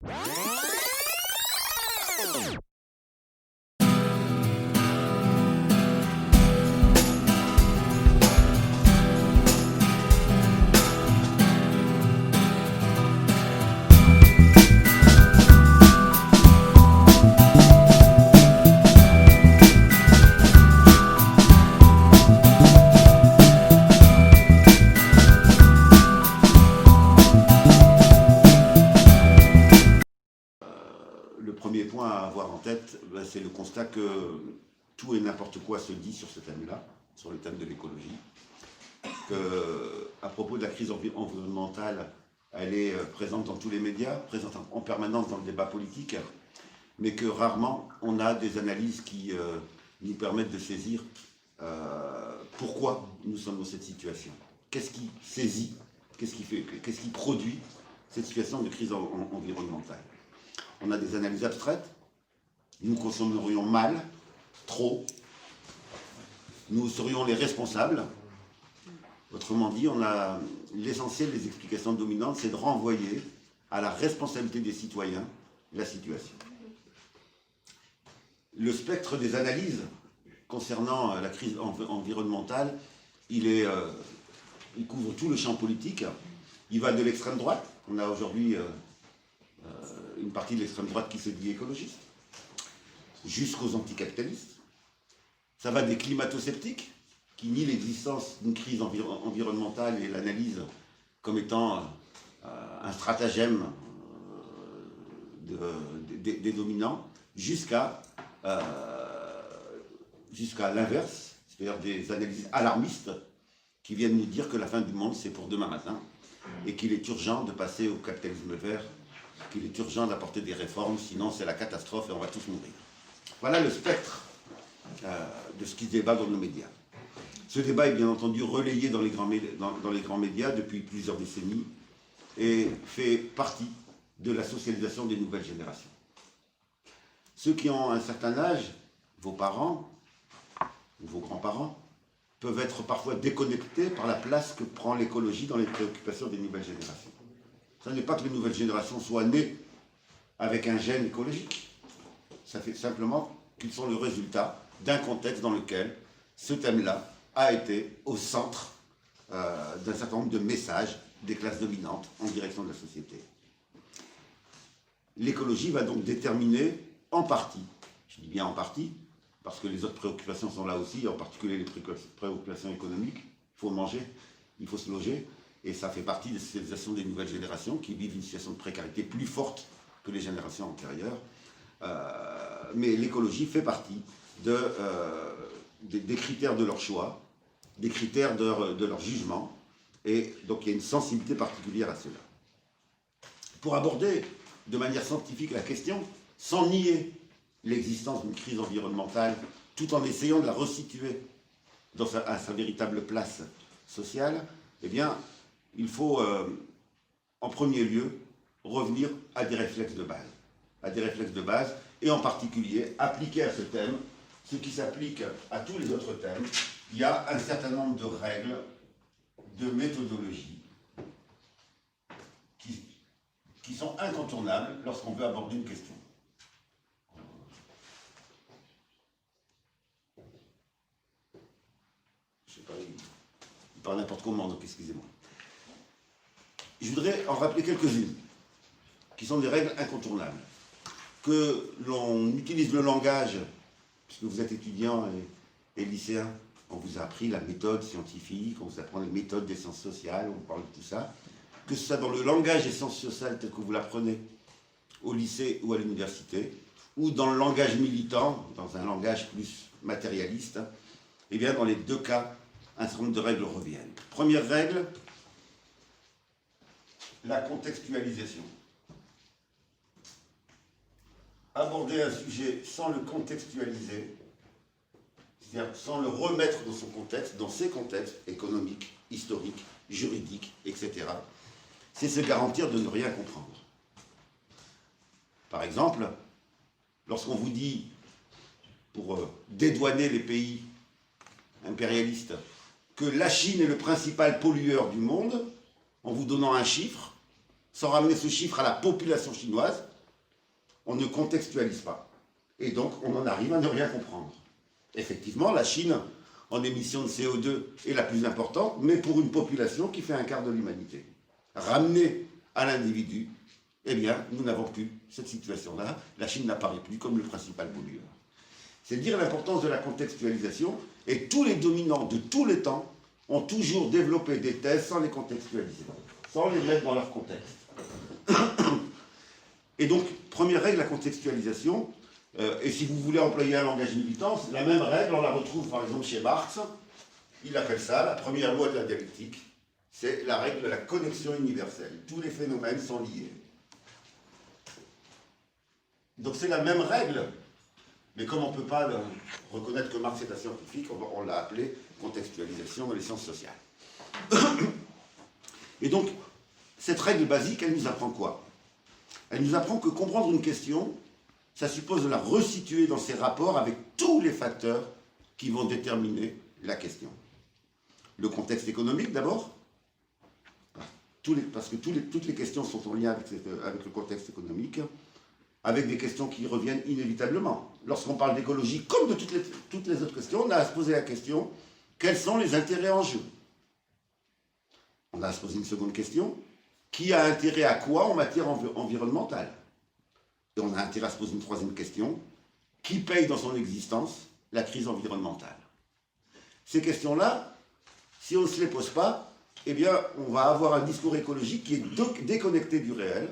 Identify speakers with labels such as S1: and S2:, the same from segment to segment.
S1: Le premier point à avoir en tête, c'est le constat que tout et n'importe quoi se dit sur ce thème-là, sur le thème de l'écologie. À propos de la crise environnementale, elle est présente dans tous les médias, présente en permanence dans le débat politique, mais que rarement on a des analyses qui nous permettent de saisir pourquoi nous sommes dans cette situation. Qu'est-ce qui saisit, qu'est-ce qui produit cette situation de crise environnementale? On a des analyses abstraites, nous consommerions mal, trop, nous serions les responsables. Autrement dit, on a l'essentiel des explications dominantes, c'est de renvoyer à la responsabilité des citoyens la situation. Le spectre des analyses concernant la crise environnementale, il couvre tout le champ politique. Il va de l'extrême droite. On a aujourd'hui une partie de l'extrême droite qui se dit écologiste, jusqu'aux anticapitalistes. Ça va des climato-sceptiques, qui nient l'existence d'une crise environnementale et l'analyse comme étant un stratagème des dominants, jusqu'à l'inverse, c'est-à-dire des analyses alarmistes qui viennent nous dire que la fin du monde, c'est pour demain matin, et qu'il est urgent de passer au capitalisme vert, qu'il est urgent d'apporter des réformes, sinon c'est la catastrophe et on va tous mourir. Voilà le spectre de ce qui se débat dans nos médias. Ce débat est bien entendu relayé dans les grands médias depuis plusieurs décennies et fait partie de la socialisation des nouvelles générations. Ceux qui ont un certain âge, vos parents ou vos grands-parents, peuvent être parfois déconnectés par la place que prend l'écologie dans les préoccupations des nouvelles générations. Ce n'est pas que les nouvelles générations soient nées avec un gène écologique. Ça fait simplement qu'ils sont le résultat d'un contexte dans lequel ce thème-là a été au centre d'un certain nombre de messages des classes dominantes en direction de la société. L'écologie va donc déterminer en partie, je dis bien en partie, parce que les autres préoccupations sont là aussi, en particulier les préoccupations économiques. Il faut manger, il faut se loger, et ça fait partie de la socialisation des nouvelles générations qui vivent une situation de précarité plus forte que les générations antérieures. Mais l'écologie fait partie des critères de leur choix, des critères de leur jugement, et donc il y a une sensibilité particulière à cela. Pour aborder de manière scientifique la question, sans nier l'existence d'une crise environnementale, tout en essayant de la resituer à sa véritable place sociale, eh bien, il faut en premier lieu revenir à des réflexes de base, et en particulier appliquer à ce thème ce qui s'applique à tous les autres thèmes. Il y a un certain nombre de règles, de méthodologies qui sont incontournables lorsqu'on veut aborder une question. Je sais pas, il parle n'importe comment, donc excusez-moi. Je voudrais en rappeler quelques-unes, qui sont des règles incontournables. Que l'on utilise le langage, puisque vous êtes étudiant et lycéen, on vous a appris la méthode scientifique, on vous apprend les méthodes des sciences sociales, on parle de tout ça. Que ce soit dans le langage des sciences sociales tel que vous l'apprenez au lycée ou à l'université, ou dans le langage militant, dans un langage plus matérialiste, eh bien dans les deux cas, un certain nombre de règles reviennent. Première règle, la contextualisation. Aborder un sujet sans le contextualiser, c'est-à-dire sans le remettre dans son contexte, dans ses contextes économiques, historiques, juridiques, etc., c'est se garantir de ne rien comprendre. Par exemple, lorsqu'on vous dit, pour dédouaner les pays impérialistes, que la Chine est le principal pollueur du monde, en vous donnant un chiffre, sans ramener ce chiffre à la population chinoise, on ne contextualise pas. Et donc, on en arrive à ne rien comprendre. Effectivement, la Chine, en émission de CO2, est la plus importante, mais pour une population qui fait un quart de l'humanité. Ramenée à l'individu, eh bien, nous n'avons plus cette situation-là. La Chine n'apparaît plus comme le principal pollueur. C'est dire l'importance de la contextualisation, et tous les dominants de tous les temps ont toujours développé des thèses sans les contextualiser, sans les mettre dans leur contexte. Et donc, première règle, la contextualisation. Et si vous voulez employer un langage militant, la même règle, on la retrouve par exemple chez Marx. Il appelle ça la première loi de la dialectique. C'est la règle de la connexion universelle. Tous les phénomènes sont liés. Donc c'est la même règle, mais comme on ne peut pas reconnaître que Marx est un scientifique, on l'a appelé contextualisation dans les sciences sociales. Et donc, cette règle basique, elle nous apprend quoi? Elle nous apprend que comprendre une question, ça suppose de la resituer dans ses rapports avec tous les facteurs qui vont déterminer la question. Le contexte économique d'abord, parce que toutes les questions sont en lien avec le contexte économique, avec des questions qui reviennent inévitablement. Lorsqu'on parle d'écologie, comme de toutes les autres questions, on a à se poser la question, quels sont les intérêts en jeu? On a à se poser une seconde question, qui a intérêt à quoi en matière environnementale? Et on a intérêt à se poser une troisième question, qui paye dans son existence la crise environnementale? Ces questions-là, si on ne se les pose pas, eh bien, on va avoir un discours écologique qui est déconnecté du réel.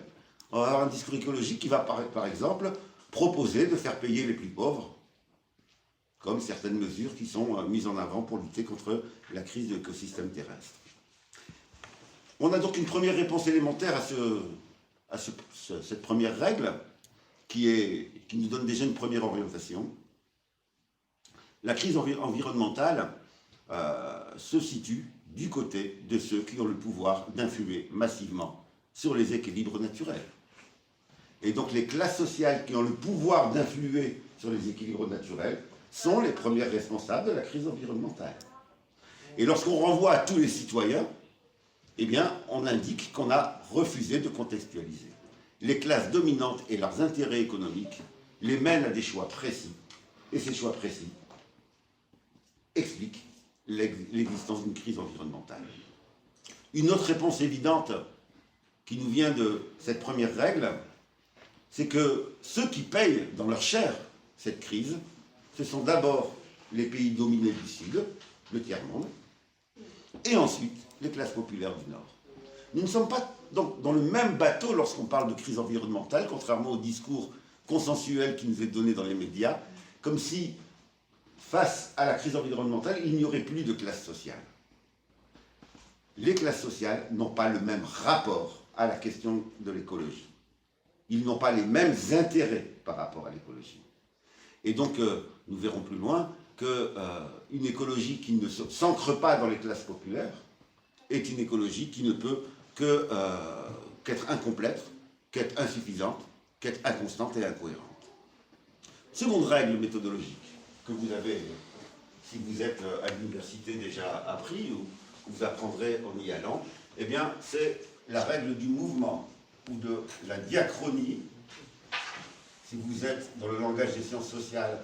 S1: On va avoir un discours écologique qui va, par exemple, proposer de faire payer les plus pauvres, comme certaines mesures qui sont mises en avant pour lutter contre la crise de l'écosystème terrestre. On a donc une première réponse élémentaire à cette première règle, qui nous donne déjà une première orientation. La crise environnementale se situe du côté de ceux qui ont le pouvoir d'influer massivement sur les équilibres naturels. Et donc les classes sociales qui ont le pouvoir d'influer sur les équilibres naturels sont les premières responsables de la crise environnementale. Et lorsqu'on renvoie à tous les citoyens, eh bien, on indique qu'on a refusé de contextualiser. Les classes dominantes et leurs intérêts économiques les mènent à des choix précis. Et ces choix précis expliquent l'existence d'une crise environnementale. Une autre réponse évidente qui nous vient de cette première règle, c'est que ceux qui payent dans leur chair cette crise, ce sont d'abord les pays dominés du Sud, le tiers-monde, et ensuite les classes populaires du Nord. Nous ne sommes pas donc dans le même bateau lorsqu'on parle de crise environnementale, contrairement au discours consensuel qui nous est donné dans les médias, comme si, face à la crise environnementale, il n'y aurait plus de classe sociale. Les classes sociales n'ont pas le même rapport à la question de l'écologie. Ils n'ont pas les mêmes intérêts par rapport à l'écologie. Et donc, nous verrons plus loin qu'une écologie qui ne s'ancre pas dans les classes populaires est une écologie qui ne peut qu'être incomplète, qu'être insuffisante, qu'être inconstante et incohérente. Seconde règle méthodologique que vous avez, si vous êtes à l'université déjà appris ou que vous apprendrez en y allant, eh bien, c'est la règle du mouvement ou de la diachronie. Si vous êtes dans le langage des sciences sociales,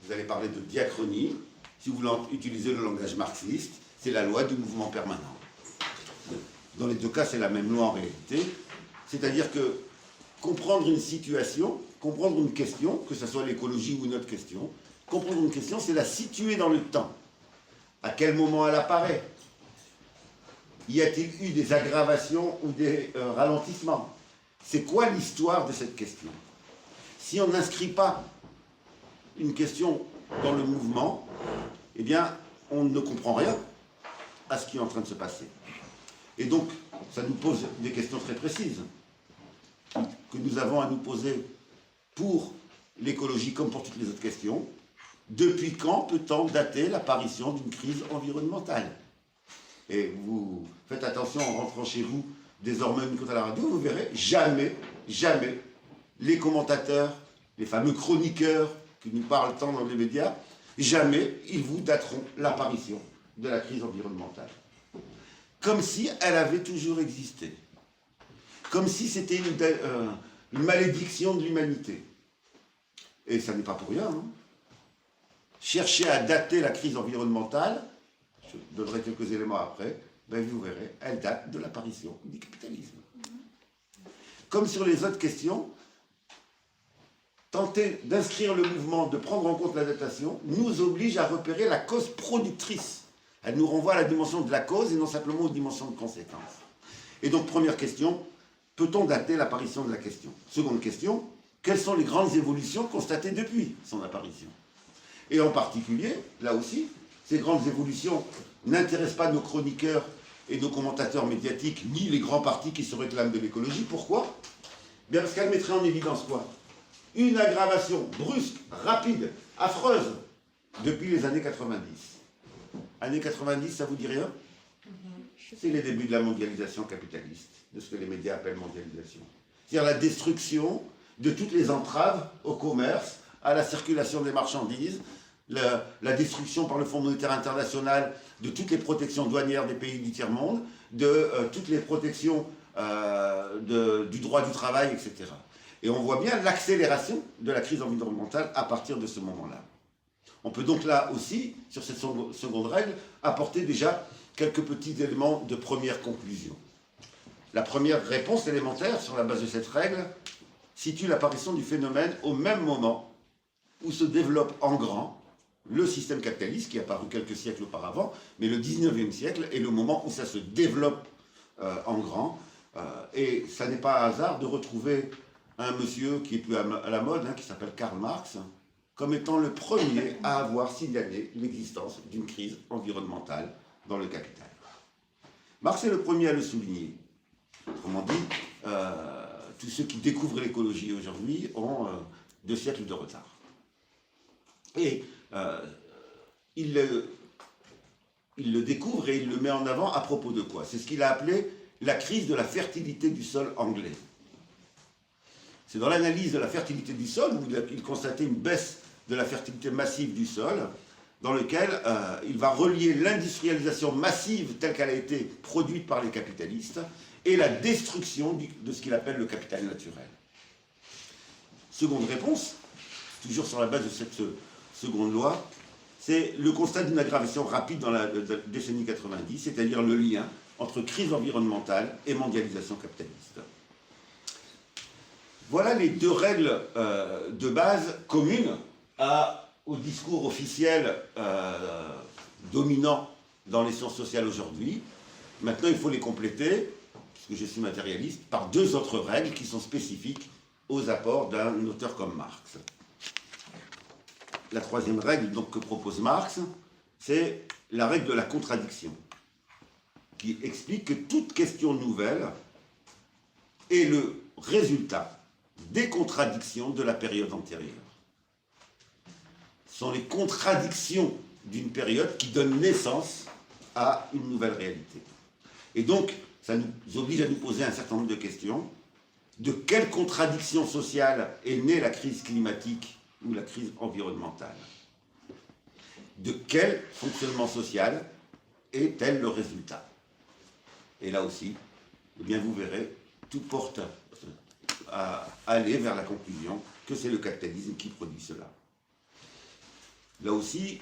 S1: vous allez parler de diachronie. Si vous voulez utiliser le langage marxiste, c'est la loi du mouvement permanent. Dans les deux cas, c'est la même loi en réalité. C'est-à-dire que comprendre une situation, comprendre une question, que ce soit l'écologie ou une autre question, comprendre une question, c'est la situer dans le temps. À quel moment elle apparaît? Y a-t-il eu des aggravations ou des ralentissements? C'est quoi l'histoire de cette question? Si on n'inscrit pas une question dans le mouvement, eh bien, on ne comprend rien à ce qui est en train de se passer. Et donc, ça nous pose des questions très précises que nous avons à nous poser pour l'écologie comme pour toutes les autres questions. Depuis quand peut-on dater l'apparition d'une crise environnementale? Et vous faites attention en rentrant chez vous, désormais une côte à la radio, vous verrez, jamais, jamais, les commentateurs, les fameux chroniqueurs qui nous parlent tant dans les médias, jamais ils vous dateront l'apparition de la crise environnementale. Comme si elle avait toujours existé. comme si c'était une malédiction de l'humanité. Et ça n'est pas pour rien. Hein. Cherchez à dater la crise environnementale, je donnerai quelques éléments après, ben vous verrez, elle date de l'apparition du capitalisme. Comme sur les autres questions, tenter d'inscrire le mouvement, de prendre en compte la datation, nous oblige à repérer la cause productrice. Elle nous renvoie à la dimension de la cause et non simplement aux dimensions de conséquences. Et donc, première question, peut-on dater l'apparition de la question? Seconde question, quelles sont les grandes évolutions constatées depuis son apparition? Et en particulier, là aussi, ces grandes évolutions n'intéressent pas nos chroniqueurs et nos commentateurs médiatiques, ni les grands partis qui se réclament de l'écologie. Pourquoi? Bien parce qu'elles mettraient en évidence quoi? Une aggravation brusque, rapide, affreuse, depuis les années 90. Années 90, ça vous dit rien? C'est les débuts de la mondialisation capitaliste, de ce que les médias appellent mondialisation. C'est-à-dire la destruction de toutes les entraves au commerce, à la circulation des marchandises, la destruction par le Fonds monétaire international de toutes les protections douanières des pays du tiers-monde, de toutes les protections du droit du travail, etc. Et on voit bien l'accélération de la crise environnementale à partir de ce moment-là. On peut donc là aussi, sur cette seconde règle, apporter déjà quelques petits éléments de première conclusion. La première réponse élémentaire sur la base de cette règle situe l'apparition du phénomène au même moment où se développe en grand le système capitaliste qui est apparu quelques siècles auparavant, mais le 19e siècle est le moment où ça se développe en grand. Et ça n'est pas un hasard de retrouver un monsieur qui est plus à la mode, qui s'appelle Karl Marx, comme étant le premier à avoir signalé l'existence d'une crise environnementale dans le capital. Marx est le premier à le souligner. Autrement dit, tous ceux qui découvrent l'écologie aujourd'hui ont 2 siècles de retard. Et il le découvre et il le met en avant à propos de quoi? C'est ce qu'il a appelé la crise de la fertilité du sol anglais. C'est dans l'analyse de la fertilité du sol où il constatait une baisse de la fertilité massive du sol, dans lequel il va relier l'industrialisation massive telle qu'elle a été produite par les capitalistes et la destruction de ce qu'il appelle le capital naturel. Seconde réponse, toujours sur la base de cette seconde loi, c'est le constat d'une aggravation rapide dans la décennie 90, c'est-à-dire le lien entre crise environnementale et mondialisation capitaliste. Voilà les 2 règles de base communes au discours officiel dominant dans les sciences sociales aujourd'hui. Maintenant, il faut les compléter, puisque je suis matérialiste, par 2 autres règles qui sont spécifiques aux apports d'un auteur comme Marx. La 3e règle donc, que propose Marx, c'est la règle de la contradiction, qui explique que toute question nouvelle est le résultat des contradictions de la période antérieure. Ce sont les contradictions d'une période qui donnent naissance à une nouvelle réalité. Et donc, ça nous oblige à nous poser un certain nombre de questions. De quelle contradiction sociale est née la crise climatique ou la crise environnementale? De quel fonctionnement social est-elle le résultat? Et là aussi, eh bien vous verrez, tout porte à aller vers la conclusion que c'est le capitalisme qui produit cela. Là aussi,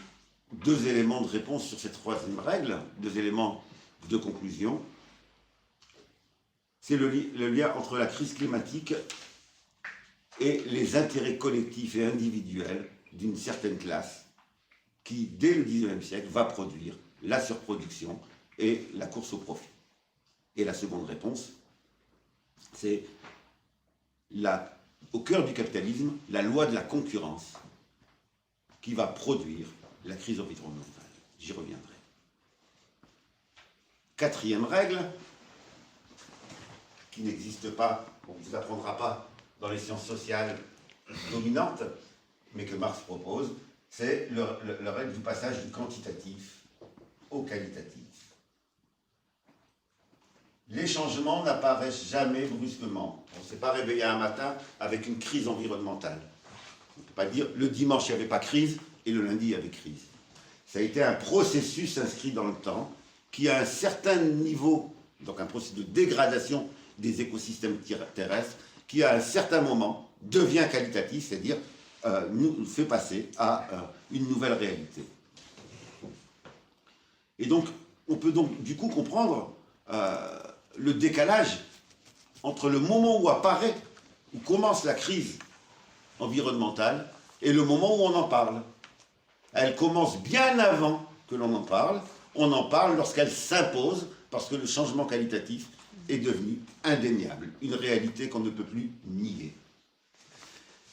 S1: 2 éléments de réponse sur cette 3e règle, 2 éléments de conclusion. C'est le lien entre la crise climatique et les intérêts collectifs et individuels d'une certaine classe qui, dès le XIXe siècle, va produire la surproduction et la course au profit. Et la seconde réponse, c'est au cœur du capitalisme, la loi de la concurrence qui va produire la crise environnementale. J'y reviendrai. 4e règle, qui n'existe pas, on ne vous apprendra pas dans les sciences sociales dominantes, mais que Marx propose, c'est la règle du passage du quantitatif au qualitatif. Les changements n'apparaissent jamais brusquement. On ne s'est pas réveillé un matin avec une crise environnementale. On ne peut pas dire le dimanche il n'y avait pas crise et le lundi il y avait crise. Ça a été un processus inscrit dans le temps qui a un certain niveau, donc un processus de dégradation des écosystèmes terrestres qui, à un certain moment, devient qualitatif, c'est-à-dire nous fait passer à une nouvelle réalité. Et donc, on peut donc du coup comprendre le décalage entre le moment où apparaît, où commence la crise environnementale, et le moment où on en parle. Elle commence bien avant que l'on en parle. On en parle lorsqu'elle s'impose, parce que le changement qualitatif est devenu indéniable, une réalité qu'on ne peut plus nier.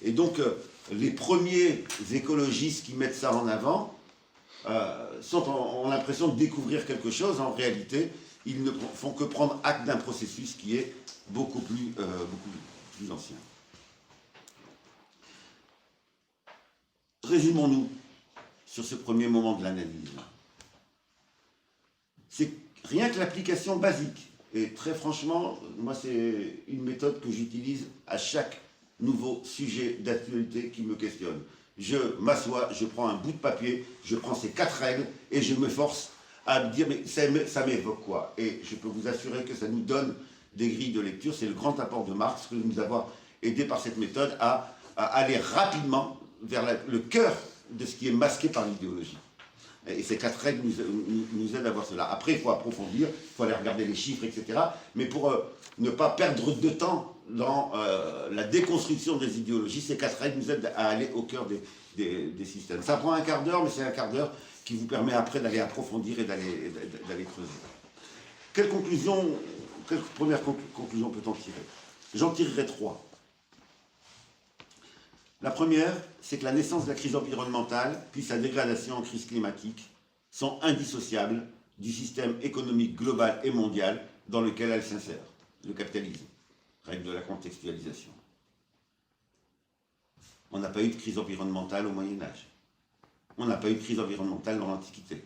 S1: Et donc, les premiers écologistes qui mettent ça en avant ont l'impression de découvrir quelque chose. En réalité, ils ne font que prendre acte d'un processus qui est beaucoup plus ancien. Résumons-nous sur ce premier moment de l'analyse. C'est rien que l'application basique. Et très franchement, moi, c'est une méthode que j'utilise à chaque nouveau sujet d'actualité qui me questionne. Je m'assois, je prends un bout de papier, je prends ces 4 règles et je me force à me dire, mais ça m'évoque quoi? Et je peux vous assurer que ça nous donne des grilles de lecture. C'est le grand apport de Marx que nous avons aidé par cette méthode à aller rapidement vers le cœur de ce qui est masqué par l'idéologie. Et ces 4 règles nous aident à voir cela. Après, il faut approfondir, il faut aller regarder les chiffres, etc. Mais pour ne pas perdre de temps dans la déconstruction des idéologies, ces 4 règles nous aident à aller au cœur des systèmes. Ça prend un quart d'heure, mais c'est un quart d'heure qui vous permet après d'aller approfondir et d'aller creuser. Quelle première conclusion peut-on tirer? J'en tirerai 3. La première, c'est que la naissance de la crise environnementale puis sa dégradation en crise climatique sont indissociables du système économique global et mondial dans lequel elle s'insère, le capitalisme, règle de la contextualisation. On n'a pas eu de crise environnementale au Moyen-Âge. On n'a pas eu de crise environnementale dans l'Antiquité.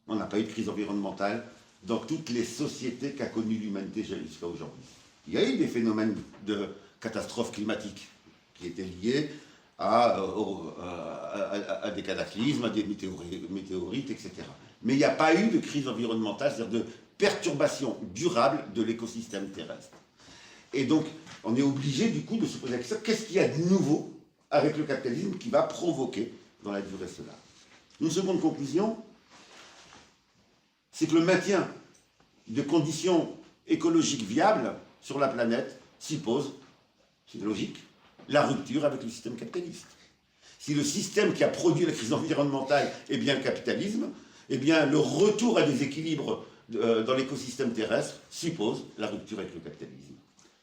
S1: On n'a pas eu de crise environnementale dans toutes les sociétés qu'a connues l'humanité jusqu'à aujourd'hui. Il y a eu des phénomènes de catastrophes climatiques qui étaient liés à des cataclysmes, à des météorites, etc. Mais il n'y a pas eu de crise environnementale, c'est-à-dire de perturbation durable de l'écosystème terrestre. Et donc, on est obligé du coup de se poser la question, qu'est-ce qu'il y a de nouveau avec le capitalisme qui va provoquer dans la durée cela? Une seconde conclusion, c'est que le maintien de conditions écologiques viables sur la planète suppose, c'est logique, la rupture avec le système capitaliste. Si le système qui a produit la crise environnementale est bien le capitalisme, eh bien le retour à des équilibres dans l'écosystème terrestre suppose la rupture avec le capitalisme.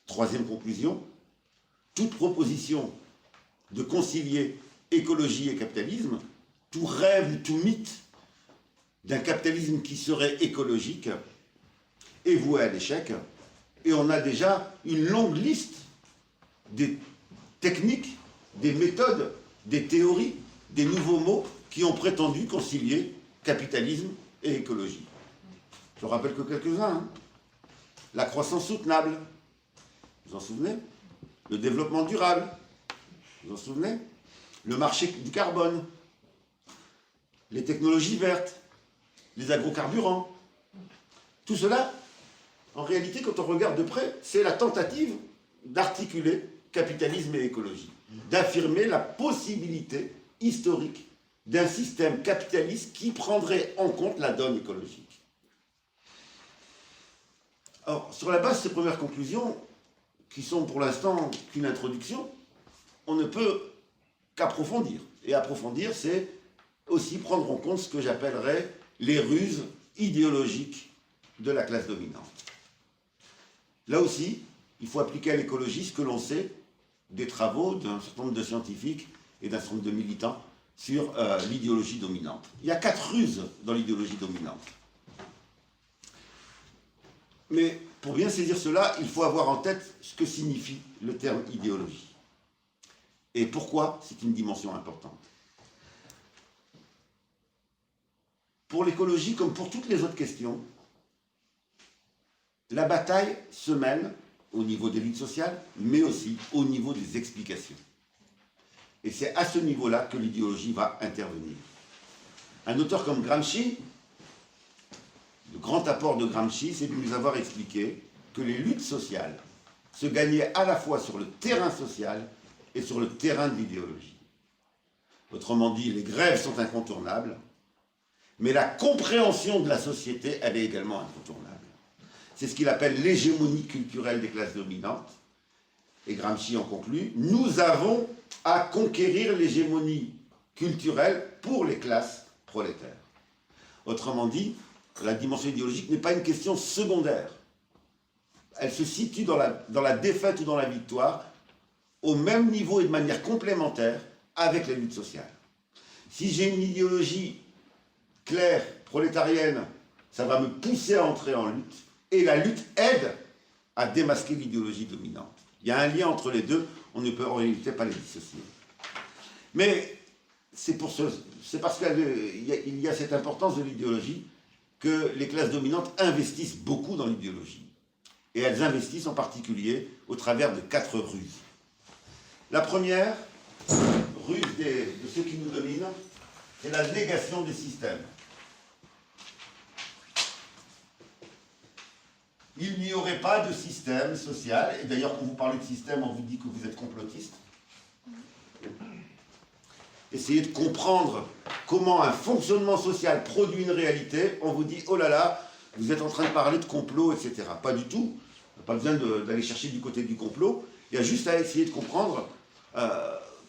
S1: Troisième conclusion, toute proposition de concilier écologie et capitalisme, tout rêve, tout mythe d'un capitalisme qui serait écologique est voué à l'échec. Et on a déjà une longue liste des techniques, des méthodes, des théories, des nouveaux mots qui ont prétendu concilier capitalisme et écologie. Je ne rappelle que quelques-uns. Hein. La croissance soutenable, vous vous en souvenez? Le développement durable, vous vous en souvenez? Le marché du carbone, les technologies vertes, les agrocarburants. Tout cela, en réalité, quand on regarde de près, c'est la tentative d'articuler capitalisme et écologie, d'affirmer la possibilité historique d'un système capitaliste qui prendrait en compte la donne écologique. Alors, sur la base de ces premières conclusions, qui sont pour l'instant qu'une introduction, on ne peut qu'approfondir. Et approfondir, c'est aussi prendre en compte ce que j'appellerais les ruses idéologiques de la classe dominante. Là aussi, il faut appliquer à l'écologie ce que l'on sait des travaux d'un certain nombre de scientifiques et d'un certain nombre de militants sur l'idéologie dominante. Il y a 4 ruses dans l'idéologie dominante. Mais pour bien saisir cela, il faut avoir en tête ce que signifie le terme idéologie. Et pourquoi c'est une dimension importante. Pour l'écologie, comme pour toutes les autres questions, la bataille se mène au niveau des luttes sociales, mais aussi au niveau des explications. Et c'est à ce niveau-là que l'idéologie va intervenir. Un auteur comme Gramsci, le grand apport de Gramsci, c'est de nous avoir expliqué que les luttes sociales se gagnaient à la fois sur le terrain social et sur le terrain de l'idéologie. Autrement dit, les grèves sont incontournables, mais la compréhension de la société, elle est également incontournable. C'est ce qu'il appelle l'hégémonie culturelle des classes dominantes. Et Gramsci en conclut, nous avons à conquérir l'hégémonie culturelle pour les classes prolétaires. Autrement dit, la dimension idéologique n'est pas une question secondaire. Elle se situe dans la défaite ou dans la victoire, au même niveau et de manière complémentaire avec les luttes sociales. Si j'ai une idéologie claire, prolétarienne, ça va me pousser à entrer en lutte, et la lutte aide à démasquer l'idéologie dominante. Il y a un lien entre les deux, on ne peut en réalité pas les dissocier. Mais c'est parce qu'il y a cette importance de l'idéologie que les classes dominantes investissent beaucoup dans l'idéologie. Et elles investissent en particulier au travers de 4 ruses. La première ruse de ceux qui nous dominent, c'est la négation des systèmes. Il n'y aurait pas de système social, et d'ailleurs quand vous parlez de système, on vous dit que vous êtes complotiste. Essayez de comprendre comment un fonctionnement social produit une réalité, on vous dit, oh là là, vous êtes en train de parler de complot, etc. Pas du tout, pas besoin d'aller chercher du côté du complot, il y a juste à essayer de comprendre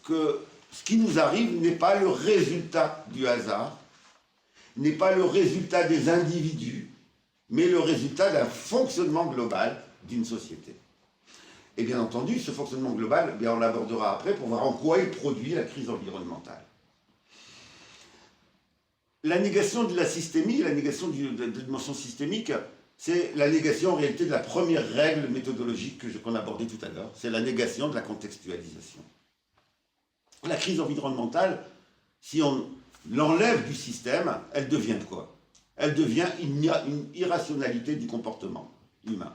S1: que ce qui nous arrive n'est pas le résultat du hasard, n'est pas le résultat des individus, mais le résultat d'un fonctionnement global d'une société. Et bien entendu, ce fonctionnement global, on l'abordera après pour voir en quoi il produit la crise environnementale. La négation de la systémie, la négation de la dimension systémique, c'est la négation en réalité de la première règle méthodologique qu'on abordait tout à l'heure, c'est la négation de la contextualisation. La crise environnementale, si on l'enlève du système, elle devient quoi? Elle devient une irrationalité du comportement humain.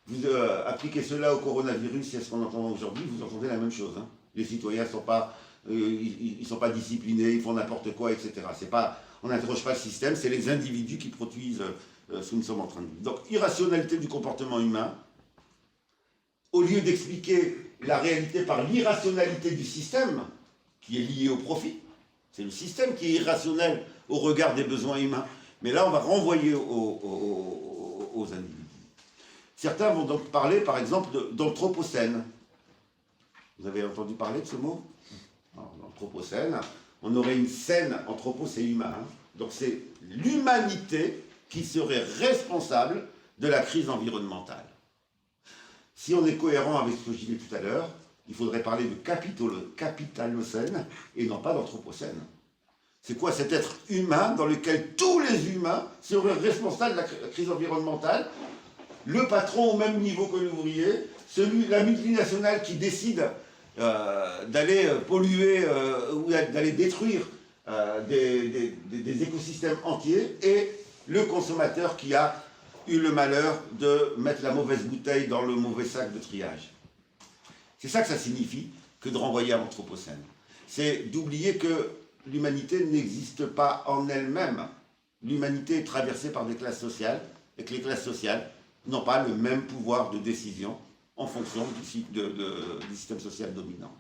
S1: Vous appliquez cela au coronavirus et à ce qu'on entend aujourd'hui, vous entendez la même chose. Hein. Les citoyens ne sont pas, sont pas disciplinés, ils font n'importe quoi, etc. On n'interroge pas le système, c'est les individus qui produisent ce que nous sommes en train de vivre. Donc, irrationalité du comportement humain, au lieu d'expliquer la réalité par l'irrationalité du système, qui est lié au profit, c'est le système qui est irrationnel au regard des besoins humains. Mais là, on va renvoyer aux individus. Certains vont donc parler, par exemple, d'anthropocène. Vous avez entendu parler de ce mot? L'anthropocène, on aurait une scène, anthropo c'est humain, hein. Donc c'est l'humanité qui serait responsable de la crise environnementale. Si on est cohérent avec ce que je disais tout à l'heure, il faudrait parler de capitalocène et non pas d'anthropocène. C'est quoi cet être humain dans lequel tous les humains seraient responsables de la crise environnementale? Le patron au même niveau que l'ouvrier, la multinationale qui décide d'aller polluer ou d'aller détruire des écosystèmes entiers, et le consommateur qui a eu le malheur de mettre la mauvaise bouteille dans le mauvais sac de triage. C'est ça que ça signifie que de renvoyer à l'anthropocène. C'est d'oublier que l'humanité n'existe pas en elle-même. L'humanité est traversée par des classes sociales, et que les classes sociales n'ont pas le même pouvoir de décision en fonction du système social dominant.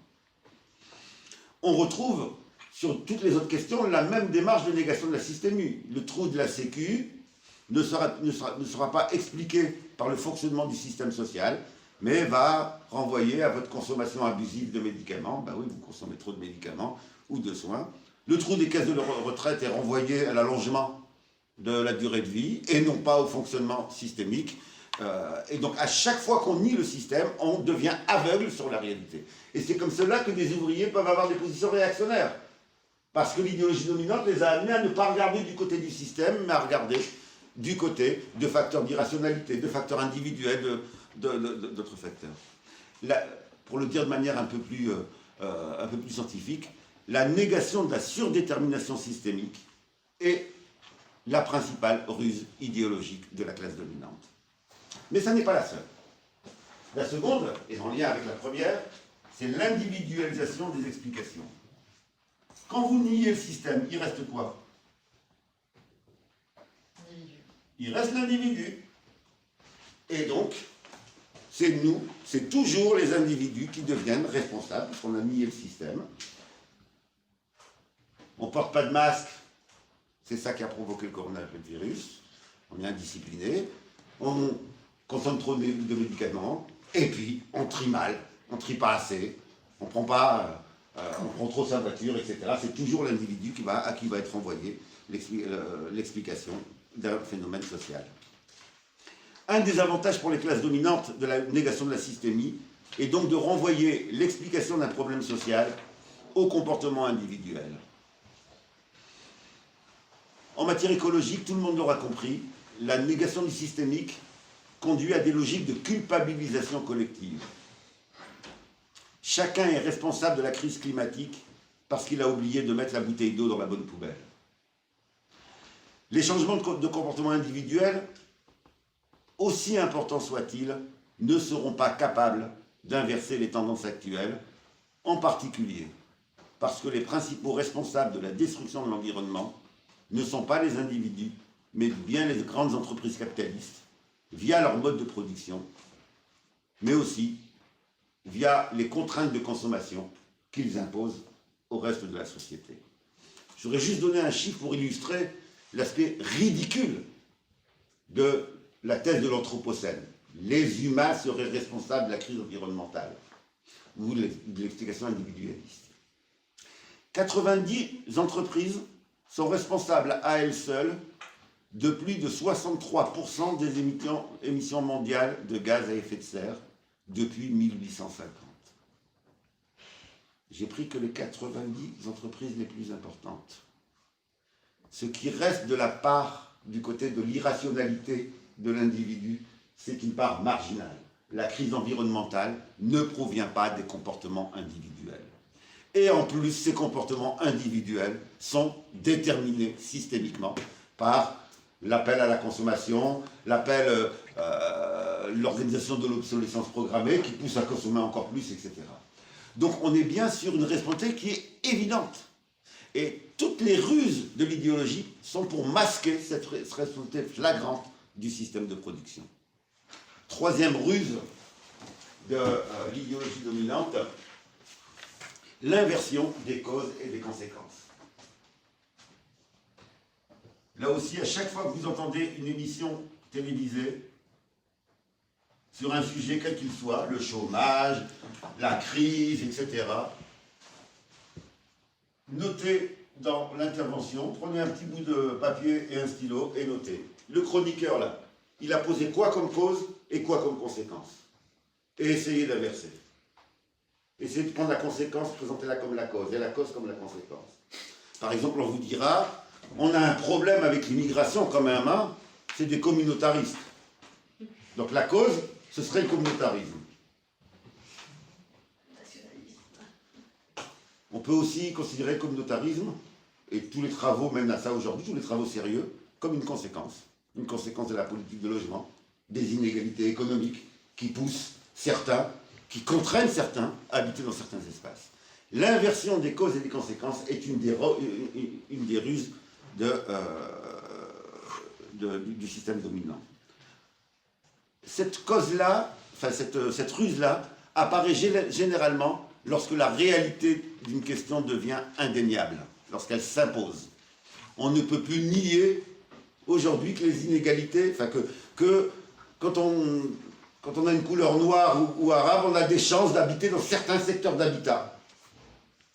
S1: On retrouve sur toutes les autres questions la même démarche de négation de la systémie. Le trou de la Sécu ne sera pas expliqué par le fonctionnement du système social, mais va renvoyer à votre consommation abusive de médicaments. Ben oui, vous consommez trop de médicaments ou de soins. Le trou des caisses de retraite est renvoyé à l'allongement de la durée de vie et non pas au fonctionnement systémique. Et donc à chaque fois qu'on nie le système, on devient aveugle sur la réalité. Et c'est comme cela que des ouvriers peuvent avoir des positions réactionnaires. Parce que l'idéologie dominante les a amenés à ne pas regarder du côté du système, mais à regarder du côté de facteurs d'irrationalité, de facteurs individuels, d'autres facteurs. Là, pour le dire de manière un peu plus scientifique, la négation de la surdétermination systémique est la principale ruse idéologique de la classe dominante. Mais ça n'est pas la seule. La seconde, et en lien avec la première, c'est l'individualisation des explications. Quand vous niez le système, il reste quoi? Il reste l'individu. Et donc, c'est nous, c'est toujours les individus qui deviennent responsables, parce qu'on a nié le système. On ne porte pas de masque, c'est ça qui a provoqué le coronavirus. On est indiscipliné, on consomme trop de médicaments, et puis on trie mal, on trie pas assez, on prend trop sa voiture, etc. C'est toujours l'individu à qui va être envoyé l'explication d'un phénomène social. Un des avantages pour les classes dominantes de la négation de la systémie est donc de renvoyer l'explication d'un problème social au comportement individuel. En matière écologique, tout le monde l'aura compris, la négation du systémique conduit à des logiques de culpabilisation collective. Chacun est responsable de la crise climatique parce qu'il a oublié de mettre la bouteille d'eau dans la bonne poubelle. Les changements de comportement individuel, aussi importants soient-ils, ne seront pas capables d'inverser les tendances actuelles, en particulier parce que les principaux responsables de la destruction de l'environnement ne sont pas les individus, mais bien les grandes entreprises capitalistes, via leur mode de production, mais aussi via les contraintes de consommation qu'ils imposent au reste de la société. Je voudrais juste donner un chiffre pour illustrer l'aspect ridicule de la thèse de l'Anthropocène. Les humains seraient responsables de la crise environnementale, ou de l'explication individualiste. 90 entreprises sont responsables à elles seules de plus de 63% des émissions mondiales de gaz à effet de serre depuis 1850. J'ai pris que les 90 entreprises les plus importantes. Ce qui reste de la part du côté de l'irrationalité de l'individu, c'est une part marginale. La crise environnementale ne provient pas des comportements individuels. Et en plus, ces comportements individuels sont déterminés systémiquement par l'appel à la consommation, l'organisation de l'obsolescence programmée qui pousse à consommer encore plus, etc. Donc on est bien sur une responsabilité qui est évidente. Et toutes les ruses de l'idéologie sont pour masquer cette responsabilité flagrante du système de production. Troisième ruse de l'idéologie dominante, l'inversion des causes et des conséquences. Là aussi, à chaque fois que vous entendez une émission télévisée sur un sujet quel qu'il soit, le chômage, la crise, etc., notez dans l'intervention, prenez un petit bout de papier et un stylo et notez. Le chroniqueur, là, il a posé quoi comme cause et quoi comme conséquence. Et essayez d'inverser. Essayez de prendre la conséquence, présentez-la comme la cause, et la cause comme la conséquence. Par exemple, on vous dira, on a un problème avec l'immigration comme un main, c'est des communautaristes. Donc la cause, ce serait le communautarisme. On peut aussi considérer le communautarisme, et tous les travaux, même à ça aujourd'hui, tous les travaux sérieux, comme une conséquence de la politique de logement, des inégalités économiques qui poussent certains, qui contraignent certains à habiter dans certains espaces. L'inversion des causes et des conséquences est une des ruses du système dominant. Cette cause-là, enfin cette ruse-là, apparaît généralement lorsque la réalité d'une question devient indéniable, lorsqu'elle s'impose. On ne peut plus nier aujourd'hui que les inégalités, enfin que quand on a une couleur noire ou arabe, on a des chances d'habiter dans certains secteurs d'habitat.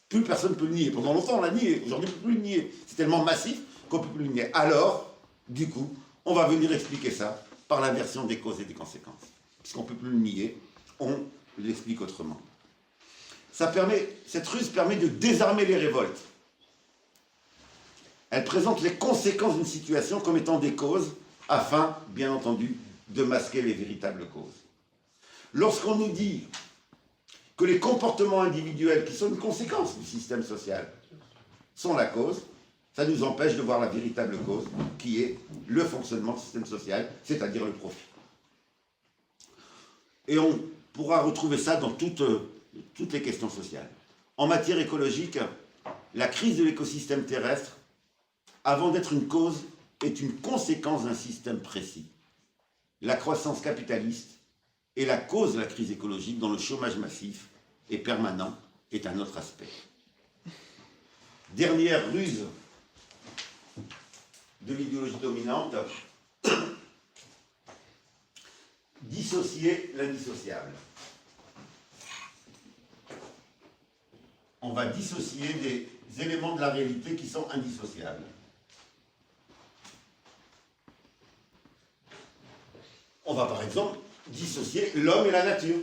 S1: Plus personne ne peut le nier. Pendant longtemps, on l'a nié. Aujourd'hui, on ne peut plus le nier. C'est tellement massif qu'on ne peut plus le nier. Alors, du coup, on va venir expliquer ça par l'inversion des causes et des conséquences. Puisqu'on ne peut plus le nier, on l'explique autrement. Cette ruse permet de désarmer les révoltes. Elle présente les conséquences d'une situation comme étant des causes, afin, bien entendu, de masquer les véritables causes. Lorsqu'on nous dit que les comportements individuels, qui sont une conséquence du système social, sont la cause, ça nous empêche de voir la véritable cause, qui est le fonctionnement du système social, c'est-à-dire le profit. Et on pourra retrouver ça dans toutes les questions sociales. En matière écologique, la crise de l'écosystème terrestre, avant d'être une cause, est une conséquence d'un système précis. la croissance capitaliste est la cause de la crise écologique dont le chômage massif et permanent est un autre aspect. Dernière ruse de l'idéologie dominante, dissocier l'indissociable. On va dissocier des éléments de la réalité qui sont indissociables. On va par exemple dissocier l'homme et la nature.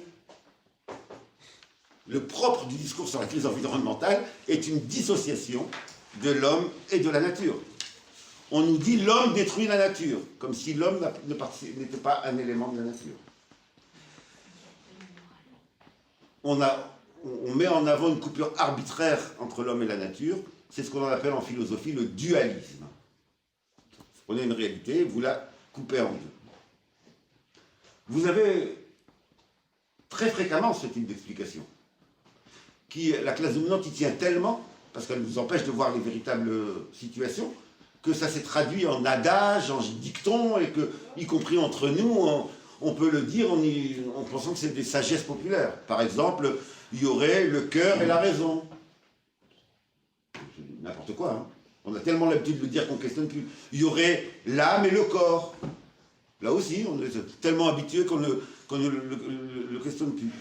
S1: Le propre du discours sur la crise environnementale est une dissociation de l'homme et de la nature. On nous dit l'homme détruit la nature, comme si l'homme n'était pas un élément de la nature. On met en avant une coupure arbitraire entre l'homme et la nature, c'est ce qu'on appelle en philosophie le dualisme. Vous prenez une réalité, vous la coupez en deux. Vous avez très fréquemment ce type d'explication. La classe dominante y tient tellement, parce qu'elle nous empêche de voir les véritables situations, que ça s'est traduit en adage, en dicton, et que, y compris entre nous, on peut le dire en pensant que c'est des sagesses populaires. Par exemple, il y aurait le cœur et la raison. N'importe quoi, hein. On a tellement l'habitude de le dire qu'on ne questionne plus. Il y aurait l'âme et le corps. Là aussi, on est tellement habitué qu'on ne le questionne plus.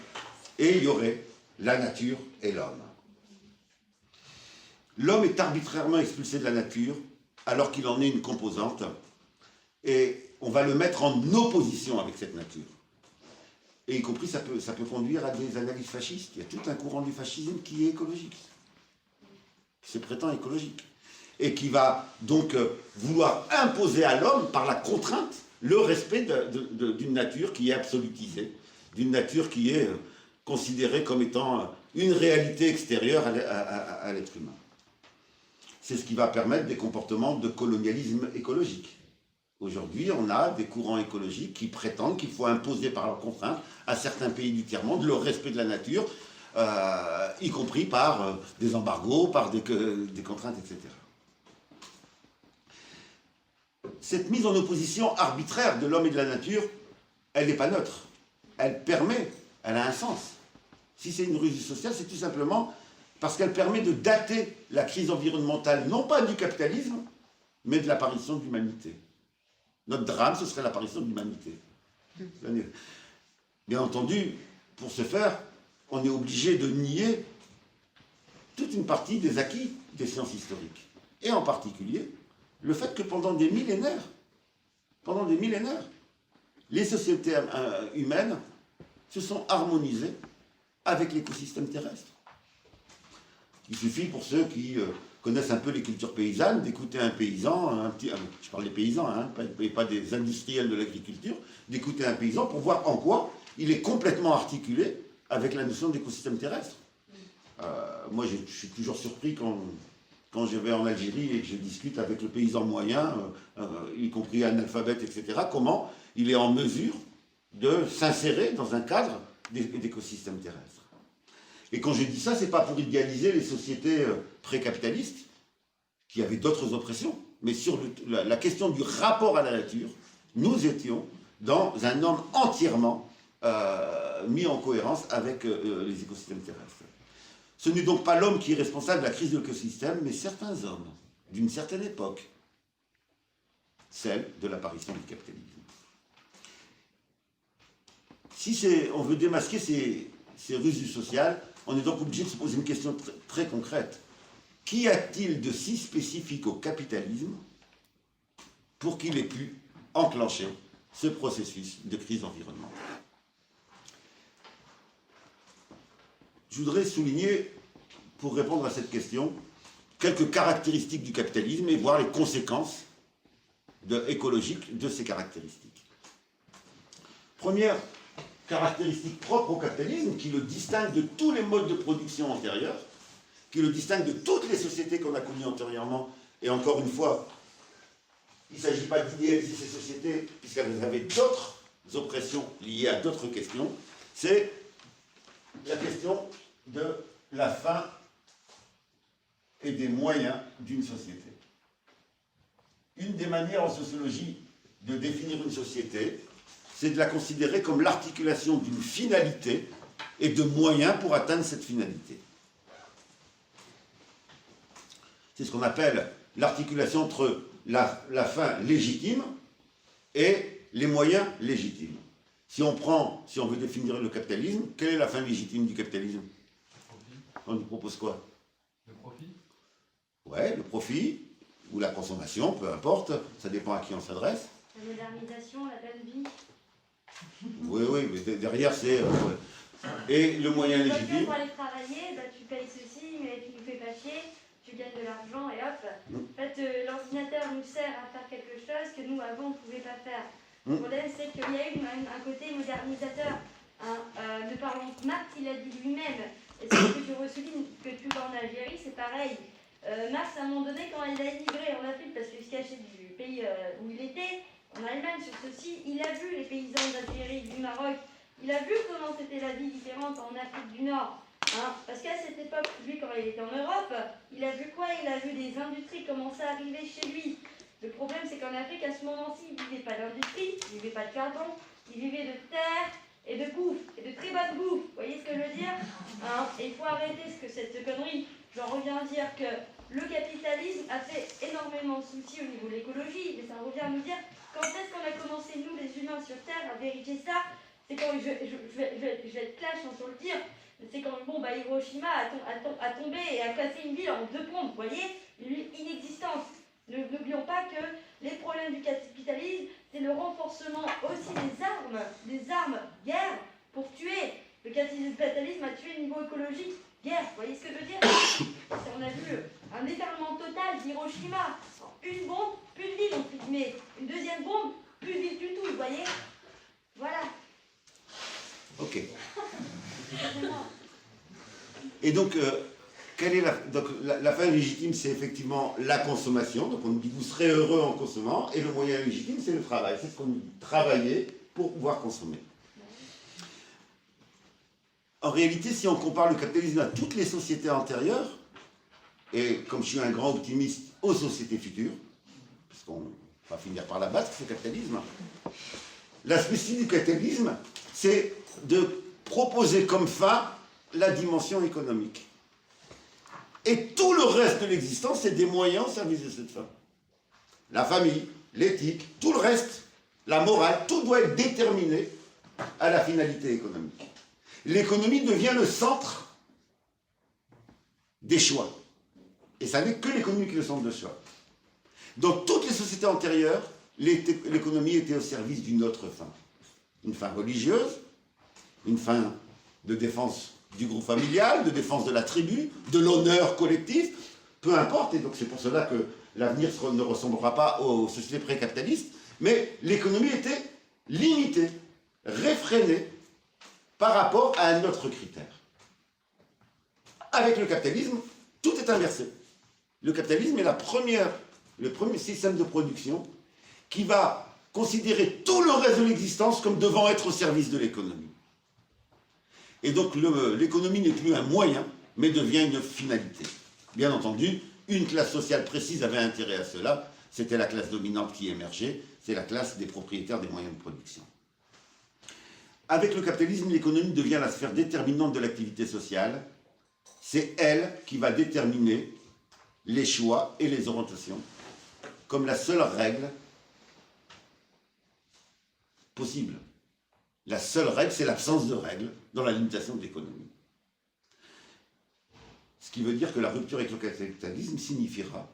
S1: Et il y aurait la nature et l'homme. L'homme est arbitrairement expulsé de la nature, alors qu'il en est une composante, et on va le mettre en opposition avec cette nature. Et y compris, ça peut conduire à des analyses fascistes. Il y a tout un courant du fascisme qui est écologique, qui se prétend écologique, et qui va donc vouloir imposer à l'homme, par la contrainte, le respect d'une nature qui est absolutisée, d'une nature qui est considérée comme étant une réalité extérieure à l'être humain. C'est ce qui va permettre des comportements de colonialisme écologique. Aujourd'hui, on a des courants écologiques qui prétendent qu'il faut imposer par leur contrainte à certains pays du tiers-monde le respect de la nature, y compris par des embargos, par des contraintes, etc. Cette mise en opposition arbitraire de l'homme et de la nature, elle n'est pas neutre. Elle a un sens. Si c'est une ruse sociale, c'est tout simplement parce qu'elle permet de dater la crise environnementale, non pas du capitalisme, mais de l'apparition de l'humanité. Notre drame, ce serait l'apparition de l'humanité. Bien entendu, pour ce faire, on est obligé de nier toute une partie des acquis des sciences historiques. Et en particulier, le fait que pendant des millénaires, les sociétés humaines se sont harmonisées avec l'écosystème terrestre. Il suffit pour ceux qui connaissent un peu les cultures paysannes d'écouter un paysan, je parle des paysans, hein, pas des industriels de l'agriculture, d'écouter un paysan pour voir en quoi il est complètement articulé avec la notion d'écosystème terrestre. Moi, je suis toujours surpris quand je vais en Algérie et que je discute avec le paysan moyen, y compris analphabète, etc., comment il est en mesure de s'insérer dans un cadre d'écosystème terrestre. Et quand je dis ça, c'est pas pour idéaliser les sociétés pré-capitalistes, qui avaient d'autres oppressions, mais sur la question du rapport à la nature, nous étions dans un homme entièrement mis en cohérence avec les écosystèmes terrestres. Ce n'est donc pas l'homme qui est responsable de la crise de l'écosystème, mais certains hommes, d'une certaine époque, celle de l'apparition du capitalisme. Si on veut démasquer ces ruses du social, on est donc obligé de se poser une question très, très concrète. Qu'y a-t-il de si spécifique au capitalisme pour qu'il ait pu enclencher ce processus de crise environnementale? Je voudrais souligner, pour répondre à cette question, quelques caractéristiques du capitalisme et voir les conséquences écologiques de ces caractéristiques. Première caractéristique propre au capitalisme, qui le distingue de tous les modes de production antérieurs, qui le distingue de toutes les sociétés qu'on a connues antérieurement, et encore une fois, il ne s'agit pas d'idéaliser ces sociétés, puisqu'elles avaient d'autres oppressions liées à d'autres questions, c'est la question de la fin et des moyens d'une société. Une des manières en sociologie de définir une société, c'est de la considérer comme l'articulation d'une finalité et de moyens pour atteindre cette finalité. C'est ce qu'on appelle l'articulation entre la fin légitime et les moyens légitimes. Si on veut définir le capitalisme, quelle est la fin légitime du capitalisme? On nous propose quoi?
S2: Le profit.
S1: Ouais, le profit, ou la consommation, peu importe, ça dépend à qui on s'adresse.
S3: La modernisation, la belle vie.
S1: Oui, mais derrière c'est... Et le moyen légitime...
S3: Pour aller travailler, tu payes ceci, mais tu nous fais pas chier, tu gagnes de l'argent et hop. En fait, l'ordinateur nous sert à faire quelque chose que nous, avant, on ne pouvait pas faire. Le problème, c'est qu'il y a eu un côté modernisateur. Ne parlons de Marx, il a dit lui-même, et c'est ce que tu ressoulignes, que tu vas en Algérie, c'est pareil. Marx, à un moment donné, quand il a immigré en Afrique, parce qu'il se cachait du pays où il était, en Allemagne, sur ceci, il a vu les paysans d'Algérie, du Maroc, il a vu comment c'était la vie différente en Afrique du Nord. Parce qu'à cette époque, lui, quand il était en Europe, il a vu quoi? Il a vu des industries commencer à arriver chez lui. Le problème, c'est qu'en Afrique, à ce moment-ci, il ne vivait pas d'industrie, il ne vivait pas de charbon, il vivait de terre et de bouffe, et de très bonne bouffe. Vous voyez ce que je veux dire? Et il faut arrêter cette connerie. J'en reviens à dire que le capitalisme a fait énormément de soucis au niveau de l'écologie, mais ça revient à nous dire quand est-ce qu'on a commencé, nous, les humains sur Terre, à vérifier ça? C'est quand, je vais être clash sans le dire, c'est quand Hiroshima a tombé et a cassé une ville en 2 pompes, vous voyez? Une ville inexistante. N'oublions pas que les problèmes du capitalisme, c'est le renforcement aussi des armes, guerre, pour tuer. Le capitalisme a tué au niveau écologique, guerre. Vous voyez ce que je veux dire? On a vu un déferlement total d'Hiroshima. Une bombe, plus de ville, on met. Une deuxième bombe, plus de ville du tout, vous voyez? Voilà.
S1: Ok. Et donc... quelle est la fin légitime? C'est effectivement la consommation. Donc on nous dit vous serez heureux en consommant. Et le moyen légitime, c'est le travail. C'est ce qu'on nous dit, travailler pour pouvoir consommer. En réalité, si on compare le capitalisme à toutes les sociétés antérieures, et comme je suis un grand optimiste, aux sociétés futures, parce qu'on va finir par la battre, ce capitalisme, la spécificité du capitalisme, c'est de proposer comme fin la dimension économique. Et tout le reste de l'existence, c'est des moyens au service de cette fin. La famille, l'éthique, tout le reste, la morale, tout doit être déterminé à la finalité économique. L'économie devient le centre des choix. Et ça n'est que l'économie qui est le centre de choix. Dans toutes les sociétés antérieures, l'économie était au service d'une autre fin. Une fin religieuse, une fin de défense du groupe familial, de défense de la tribu, de l'honneur collectif, peu importe, et donc c'est pour cela que l'avenir ne ressemblera pas aux sociétés pré-capitalistes, mais l'économie était limitée, réfrénée par rapport à un autre critère. Avec le capitalisme, tout est inversé. Le capitalisme est le premier système de production qui va considérer tout le reste de l'existence comme devant être au service de l'économie. Et donc l'économie n'est plus un moyen, mais devient une finalité. Bien entendu, une classe sociale précise avait intérêt à cela, c'était la classe dominante qui émergeait, c'est la classe des propriétaires des moyens de production. Avec le capitalisme, l'économie devient la sphère déterminante de l'activité sociale, c'est elle qui va déterminer les choix et les orientations, comme la seule règle possible. La seule règle, c'est l'absence de règles dans la limitation de l'économie. Ce qui veut dire que la rupture avec le capitalisme signifiera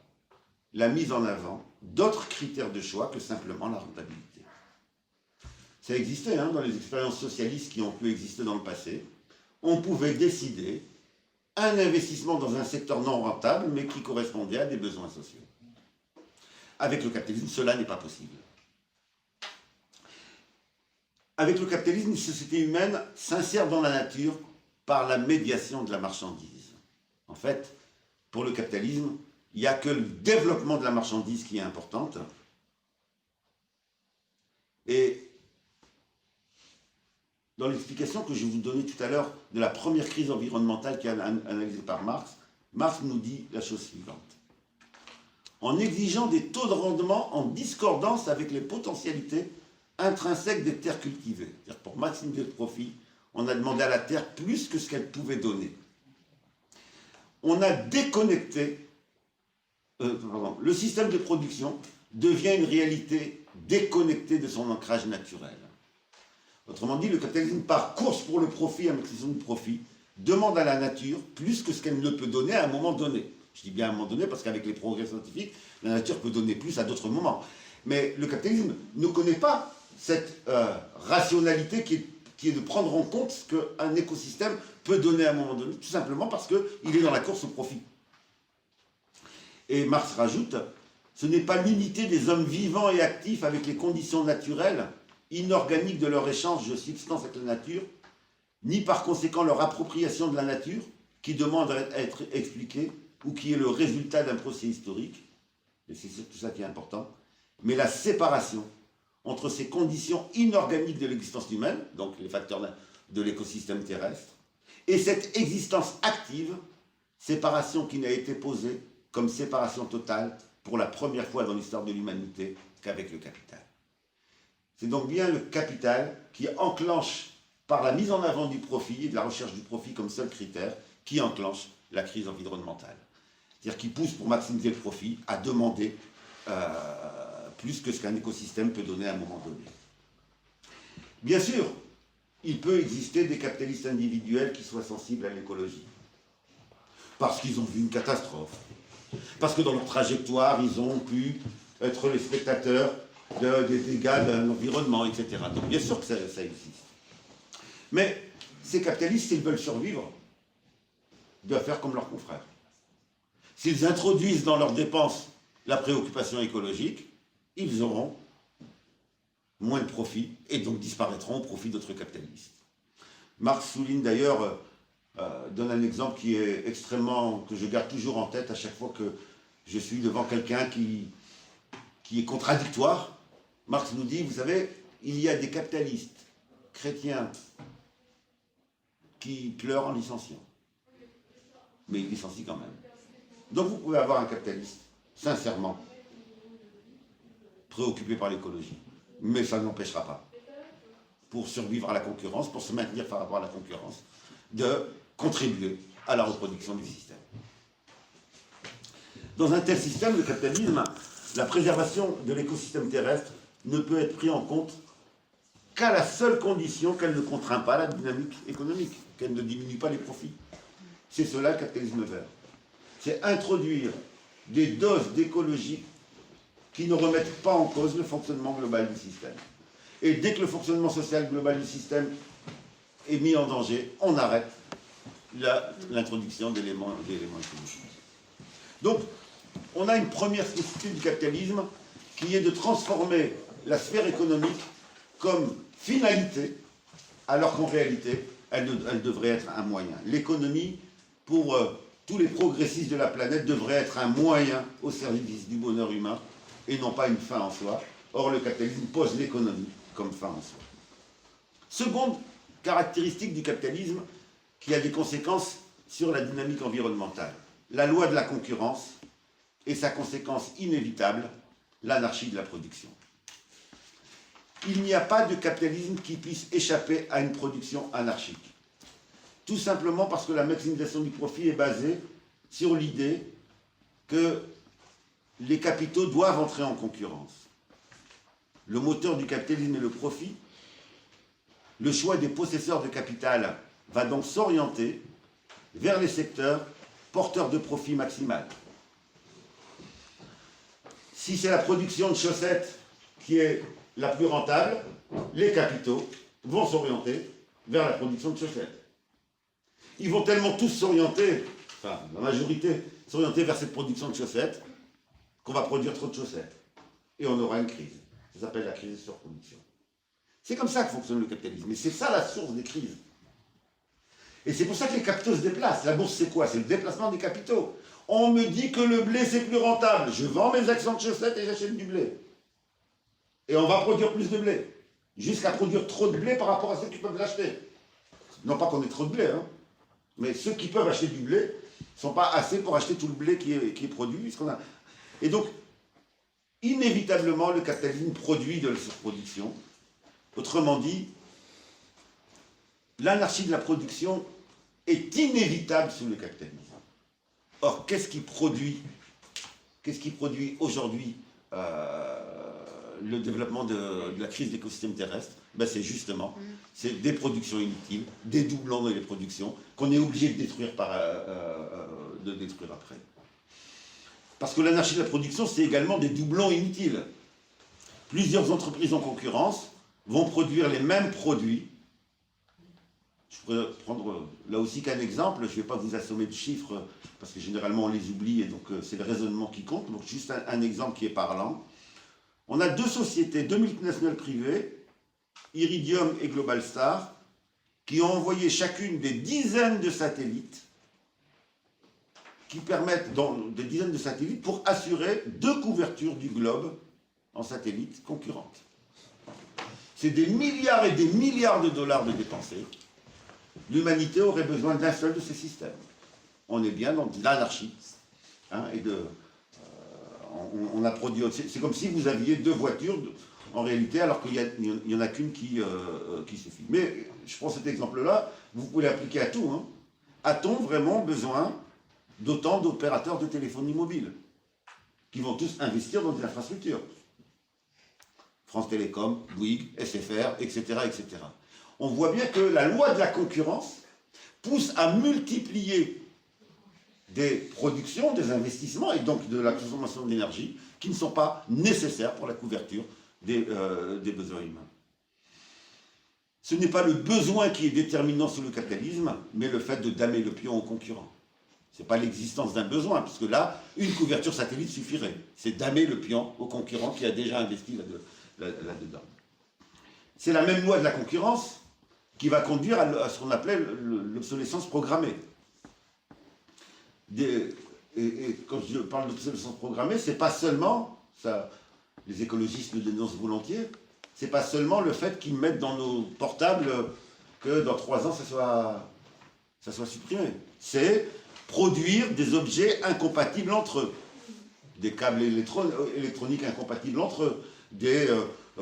S1: la mise en avant d'autres critères de choix que simplement la rentabilité. Ça existait dans les expériences socialistes qui ont pu exister dans le passé. On pouvait décider un investissement dans un secteur non rentable, mais qui correspondait à des besoins sociaux. Avec le capitalisme, cela n'est pas possible. Avec le capitalisme, une société humaine s'insère dans la nature par la médiation de la marchandise. En fait, pour le capitalisme, il n'y a que le développement de la marchandise qui est importante. Et dans l'explication que je vous donnais tout à l'heure de la première crise environnementale qui est analysée par Marx, Marx nous dit la chose suivante. En exigeant des taux de rendement en discordance avec les potentialités intrinsèque des terres cultivées. C'est-à-dire pour maximiser le profit, on a demandé à la terre plus que ce qu'elle pouvait donner. On a déconnecté, le système de production devient une réalité déconnectée de son ancrage naturel. Autrement dit, le capitalisme, par course pour le profit, à maximum de profit, demande à la nature plus que ce qu'elle ne peut donner à un moment donné. Je dis bien à un moment donné parce qu'avec les progrès scientifiques, la nature peut donner plus à d'autres moments. Mais le capitalisme ne connaît pas cette rationalité qui est de prendre en compte ce qu'un écosystème peut donner à un moment donné, tout simplement parce qu'il est dans la course au profit. Et Marx rajoute, ce n'est pas l'unité des hommes vivants et actifs avec les conditions naturelles, inorganiques de leur échange de substance avec la nature, ni par conséquent leur appropriation de la nature, qui demande à être expliquée, ou qui est le résultat d'un procès historique, et c'est tout ça qui est important, mais la séparation entre ces conditions inorganiques de l'existence humaine, donc les facteurs de l'écosystème terrestre, et cette existence active, séparation qui n'a été posée comme séparation totale pour la première fois dans l'histoire de l'humanité qu'avec le capital. C'est donc bien le capital qui enclenche, par la mise en avant du profit et de la recherche du profit comme seul critère, qui enclenche la crise environnementale. C'est-à-dire qui pousse pour maximiser le profit à demander plus que ce qu'un écosystème peut donner à un moment donné. Bien sûr, il peut exister des capitalistes individuels qui soient sensibles à l'écologie. Parce qu'ils ont vu une catastrophe. Parce que dans leur trajectoire, ils ont pu être les spectateurs des dégâts de l'environnement, etc. Donc bien sûr que ça existe. Mais ces capitalistes, s'ils veulent survivre, doivent faire comme leurs confrères. S'ils introduisent dans leurs dépenses la préoccupation écologique, ils auront moins de profit et donc disparaîtront au profit d'autres capitalistes. Marx souligne d'ailleurs, donne un exemple qui est que je garde toujours en tête à chaque fois que je suis devant quelqu'un qui est contradictoire. Marx nous dit, vous savez, il y a des capitalistes chrétiens qui pleurent en licenciant. Mais ils licencient quand même. Donc vous pouvez avoir un capitaliste, sincèrement, préoccupé par l'écologie. Mais ça n'empêchera pas, pour survivre à la concurrence, pour se maintenir par rapport à la concurrence, de contribuer à la reproduction du système. Dans un tel système, le capitalisme, la préservation de l'écosystème terrestre ne peut être prise en compte qu'à la seule condition qu'elle ne contraint pas la dynamique économique, qu'elle ne diminue pas les profits. C'est cela le capitalisme vert. C'est introduire des doses d'écologie qui ne remettent pas en cause le fonctionnement global du système. Et dès que le fonctionnement social global du système est mis en danger, on arrête l'introduction d'éléments économiques. Donc, on a une première spécificité du capitalisme qui est de transformer la sphère économique comme finalité, alors qu'en réalité, elle devrait être un moyen. L'économie, pour tous les progressistes de la planète, devrait être un moyen au service du bonheur humain et non pas une fin en soi. Or, le capitalisme pose l'économie comme fin en soi. Seconde caractéristique du capitalisme qui a des conséquences sur la dynamique environnementale. La loi de la concurrence et sa conséquence inévitable, l'anarchie de la production. Il n'y a pas de capitalisme qui puisse échapper à une production anarchique. Tout simplement parce que la maximisation du profit est basée sur l'idée que les capitaux doivent entrer en concurrence. Le moteur du capitalisme est le profit. Le choix des possesseurs de capital va donc s'orienter vers les secteurs porteurs de profit maximal. Si c'est la production de chaussettes qui est la plus rentable, les capitaux vont s'orienter vers la production de chaussettes. Ils vont tellement tous s'orienter, enfin la majorité, s'orienter vers cette production de chaussettes, qu'on va produire trop de chaussettes. Et on aura une crise. Ça s'appelle la crise de surproduction. C'est comme ça que fonctionne le capitalisme. Et c'est ça la source des crises. Et c'est pour ça que les capitaux se déplacent. La bourse, c'est quoi? C'est le déplacement des capitaux. On me dit que le blé, c'est plus rentable. Je vends mes actions de chaussettes et j'achète du blé. Et on va produire plus de blé. Jusqu'à produire trop de blé par rapport à ceux qui peuvent l'acheter. Non pas qu'on ait trop de blé, hein, mais ceux qui peuvent acheter du blé ne sont pas assez pour acheter tout le blé qui est produit. Et donc, inévitablement, le capitalisme produit de la surproduction Autrement dit, l'anarchie de la production est inévitable sous le capitalisme. Or, qu'est-ce qui produit aujourd'hui le développement de la crise de l'écosystème terrestre? Ben, c'est des productions inutiles, des doublons dans les productions, qu'on est obligé de détruire, après. Parce que l'anarchie de la production, c'est également des doublons inutiles. Plusieurs entreprises en concurrence vont produire les mêmes produits. Je pourrais prendre là aussi qu'un exemple, je ne vais pas vous assommer de chiffres, parce que généralement on les oublie, et donc c'est le raisonnement qui compte. Donc juste un exemple qui est parlant. On a deux sociétés, deux multinationales privées, Iridium et Globalstar, qui ont envoyé chacune des dizaines de satellites, qui permettent, des dizaines de satellites, pour assurer deux couvertures du globe en satellites concurrentes. C'est des milliards et des milliards de dollars de dépensés. L'humanité aurait besoin d'un seul de ces systèmes. On est bien dans de l'anarchie. Hein, on a produit. C'est comme si vous aviez deux voitures, en réalité, alors qu'il n'y en a qu'une qui suffit. Mais je prends cet exemple-là, vous pouvez l'appliquer à tout. Hein. A-t-on vraiment besoin d'autant d'opérateurs de téléphonie mobile qui vont tous investir dans des infrastructures? France Télécom, Bouygues, SFR, etc., etc. On voit bien que la loi de la concurrence pousse à multiplier des productions, des investissements et donc de la consommation d'énergie qui ne sont pas nécessaires pour la couverture des besoins humains. Ce n'est pas le besoin qui est déterminant sous le capitalisme, mais le fait de damer le pion aux concurrents. Ce n'est pas l'existence d'un besoin, puisque là, une couverture satellite suffirait. C'est damer le pion au concurrent qui a déjà investi là-dedans. C'est la même loi de la concurrence qui va conduire à ce qu'on appelait l'obsolescence programmée. Et quand je parle d'obsolescence programmée, c'est pas seulement, ça, les écologistes le dénoncent volontiers, c'est pas seulement le fait qu'ils mettent dans nos portables que dans 3 ans ça soit supprimé. C'est produire des objets incompatibles entre eux, des câbles électroniques incompatibles entre eux,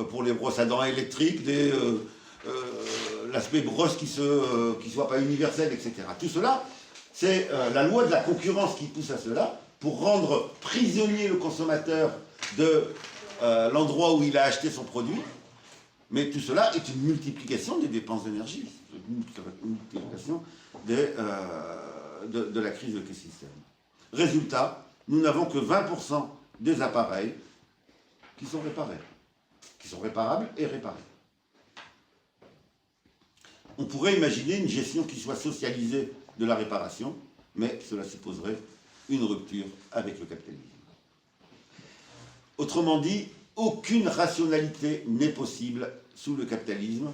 S1: pour les brosses à dents électriques, l'aspect brosse qui soit pas universel, etc. Tout cela, c'est la loi de la concurrence qui pousse à cela, pour rendre prisonnier le consommateur de l'endroit où il a acheté son produit. Mais tout cela est une multiplication des dépenses d'énergie, une multiplication de la crise de l'écosystème. Résultat, nous n'avons que 20% des appareils qui sont réparés, qui sont réparables et réparés. On pourrait imaginer une gestion qui soit socialisée de la réparation, mais cela supposerait une rupture avec le capitalisme. Autrement dit, aucune rationalité n'est possible sous le capitalisme,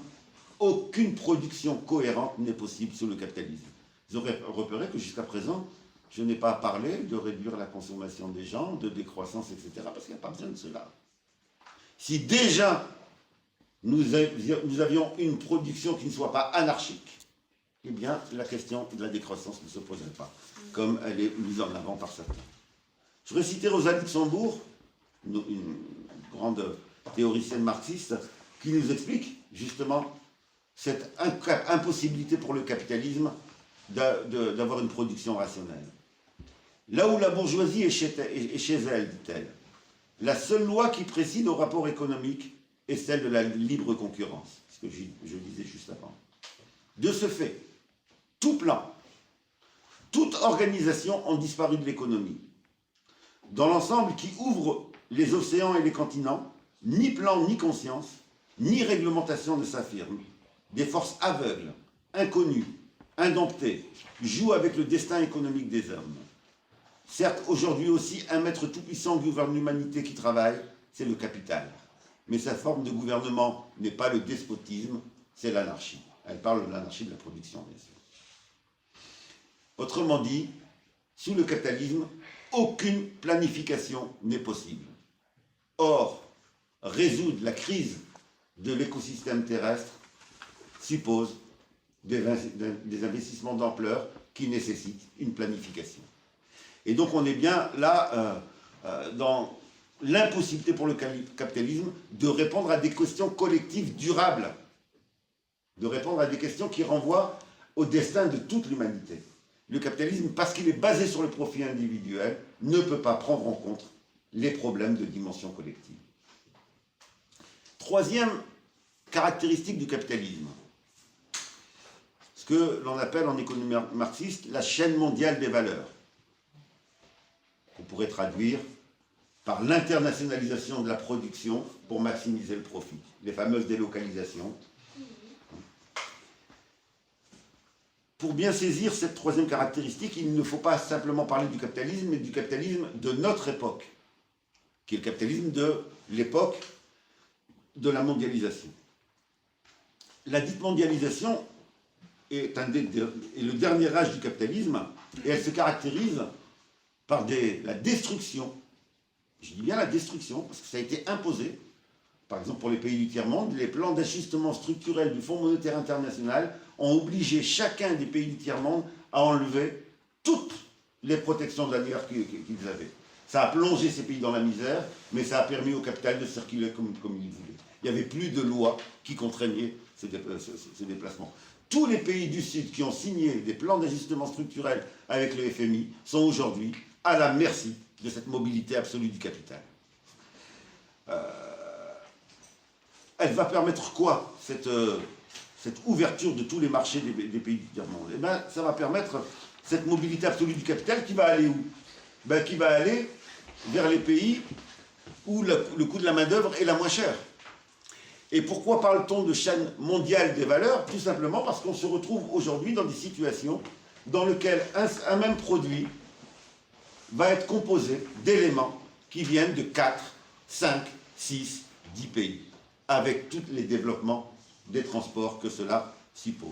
S1: aucune production cohérente n'est possible sous le capitalisme. Vous aurez repéré que jusqu'à présent, je n'ai pas parlé de réduire la consommation des gens, de décroissance, etc., parce qu'il n'y a pas besoin de cela. Si déjà nous avions une production qui ne soit pas anarchique, eh bien la question de la décroissance ne se poserait pas, comme elle est mise en avant par certains. Je voudrais citer Rosa Luxembourg, une grande théoricienne marxiste, qui nous explique justement cette impossibilité pour le capitalisme d'avoir une production rationnelle. Là où la bourgeoisie est chez elle, dit-elle, la seule loi qui préside au rapport économique est celle de la libre concurrence, ce que je disais juste avant. De ce fait, tout plan, toute organisation ont disparu de l'économie. Dans l'ensemble qui ouvre les océans et les continents, ni plan ni conscience, ni réglementation ne s'affirment. Des forces aveugles, inconnues, indomptées, jouent avec le destin économique des hommes. Certes, aujourd'hui aussi, un maître tout-puissant gouverne l'humanité qui travaille, c'est le capital. Mais sa forme de gouvernement n'est pas le despotisme, c'est l'anarchie. Elle parle de l'anarchie de la production, bien sûr. Autrement dit, sous le capitalisme, aucune planification n'est possible. Or, résoudre la crise de l'écosystème terrestre suppose des investissements d'ampleur qui nécessitent une planification. Et donc on est bien là dans l'impossibilité pour le capitalisme de répondre à des questions collectives durables, de répondre à des questions qui renvoient au destin de toute l'humanité. Le capitalisme, parce qu'il est basé sur le profit individuel, ne peut pas prendre en compte les problèmes de dimension collective. Troisième caractéristique du capitalisme, ce que l'on appelle en économie marxiste la chaîne mondiale des valeurs, qu'on pourrait traduire par l'internationalisation de la production pour maximiser le profit, les fameuses délocalisations. Pour bien saisir cette troisième caractéristique, il ne faut pas simplement parler du capitalisme, mais du capitalisme de notre époque, qui est le capitalisme de l'époque de la mondialisation. La dite mondialisation est le dernier âge du capitalisme, et elle se caractérise par la destruction. Je dis bien la destruction, parce que ça a été imposé. Par exemple, pour les pays du tiers-monde, les plans d'ajustement structurel du Fonds monétaire international ont obligé chacun des pays du tiers-monde à enlever toutes les protections de la guerre qu'ils avaient. Ça a plongé ces pays dans la misère, mais ça a permis au capital de circuler comme il voulait. Il n'y avait plus de loi qui contraignait ces déplacements. Tous les pays du Sud qui ont signé des plans d'ajustement structurel avec le FMI sont aujourd'hui à la merci de cette mobilité absolue du capital. Elle va permettre quoi, cette ouverture de tous les marchés des pays du tiers-monde? Eh bien, ça va permettre cette mobilité absolue du capital qui va aller où? Ben, qui va aller vers les pays où le coût de la main-d'œuvre est la moins chère. Et pourquoi parle-t-on de chaîne mondiale des valeurs? Tout simplement parce qu'on se retrouve aujourd'hui dans des situations dans lesquelles un même produit va être composé d'éléments qui viennent de 4, 5, 6, 10 pays, avec tous les développements des transports que cela suppose.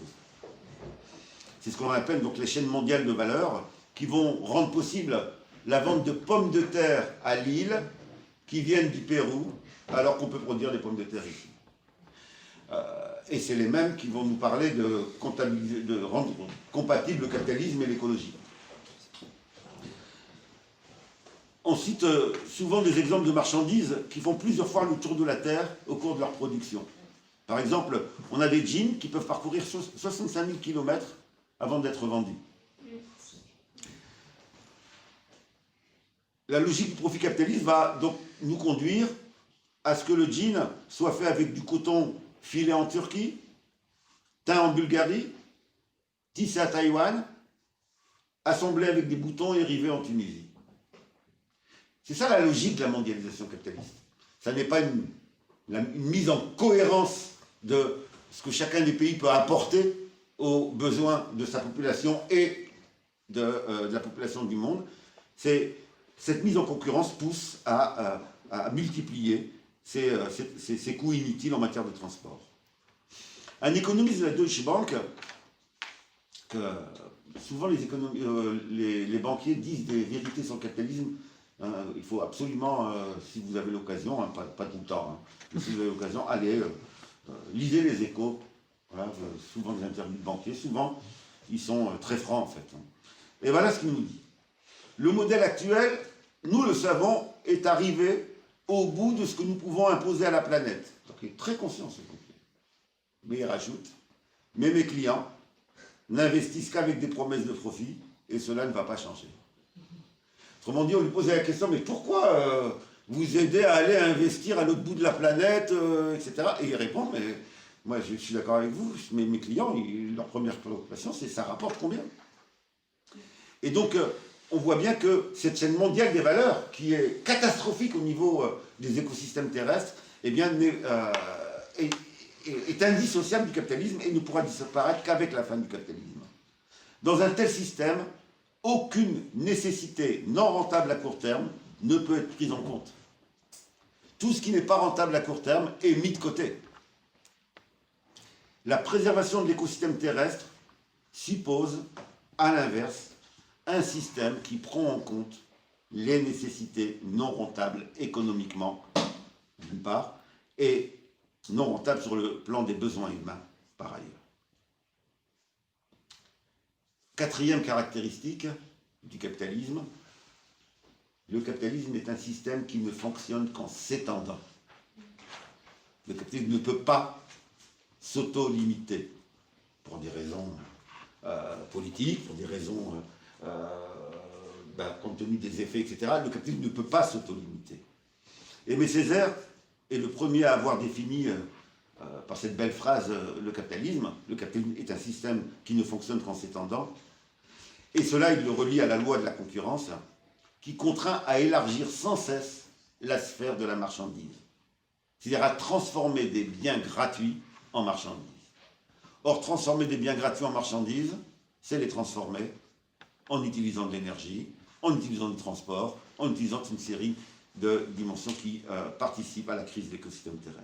S1: C'est ce qu'on appelle donc les chaînes mondiales de valeur, qui vont rendre possible la vente de pommes de terre à Lille, qui viennent du Pérou, alors qu'on peut produire des pommes de terre ici. Et c'est les mêmes qui vont nous parler de rendre compatible le capitalisme et l'écologie. On cite souvent des exemples de marchandises qui font plusieurs fois le tour de la Terre au cours de leur production. Par exemple, on a des jeans qui peuvent parcourir 65 000 km avant d'être vendus. La logique du profit capitaliste va donc nous conduire à ce que le jean soit fait avec du coton filé en Turquie, teint en Bulgarie, tissé à Taïwan, assemblé avec des boutons et rivé en Tunisie. C'est ça la logique de la mondialisation capitaliste. Ça n'est pas une mise en cohérence de ce que chacun des pays peut apporter aux besoins de sa population et de la population du monde. Cette mise en concurrence pousse à multiplier ces coûts inutiles en matière de transport. Un économiste de la Deutsche Bank, que souvent les banquiers disent des vérités sur le capitalisme, il faut absolument, si vous avez l'occasion, pas tout le temps, mais si vous avez l'occasion, allez, lisez les Échos, voilà, souvent des interviews de banquiers, souvent ils sont très francs en fait. Et voilà ce qu'il nous dit. Le modèle actuel, nous le savons, est arrivé au bout de ce que nous pouvons imposer à la planète. Donc il est très conscient ce banquier. Mais il rajoute, mais mes clients n'investissent qu'avec des promesses de profit et cela ne va pas changer. Autrement dit, on lui posait la question, mais pourquoi vous aidez à aller investir à l'autre bout de la planète, etc. Et il répond, mais moi je suis d'accord avec vous, mais mes clients, leur première préoccupation, c'est ça rapporte combien? Et donc, on voit bien que cette chaîne mondiale des valeurs, qui est catastrophique au niveau des écosystèmes terrestres, eh bien, est indissociable du capitalisme et ne pourra disparaître qu'avec la fin du capitalisme. Dans un tel système, aucune nécessité non rentable à court terme ne peut être prise en compte. Tout ce qui n'est pas rentable à court terme est mis de côté. La préservation de l'écosystème terrestre suppose, à l'inverse, un système qui prend en compte les nécessités non rentables économiquement, d'une part, et non rentables sur le plan des besoins humains, par ailleurs. Quatrième caractéristique du capitalisme, Le capitalisme est un système qui ne fonctionne qu'en s'étendant. Le capitalisme ne peut pas s'auto-limiter pour des raisons politiques, pour des raisons compte tenu des effets, etc. Le capitalisme ne peut pas s'auto-limiter. Aimé Césaire est le premier à avoir défini par cette belle phrase le capitalisme. Le capitalisme est un système qui ne fonctionne qu'en s'étendant. Et cela, il le relie à la loi de la concurrence, qui contraint à élargir sans cesse la sphère de la marchandise. C'est-à-dire à transformer des biens gratuits en marchandises. Or, transformer des biens gratuits en marchandises, c'est les transformer en utilisant de l'énergie, en utilisant du transport, en utilisant une série de dimensions qui participent à la crise de l'écosystème terrestre.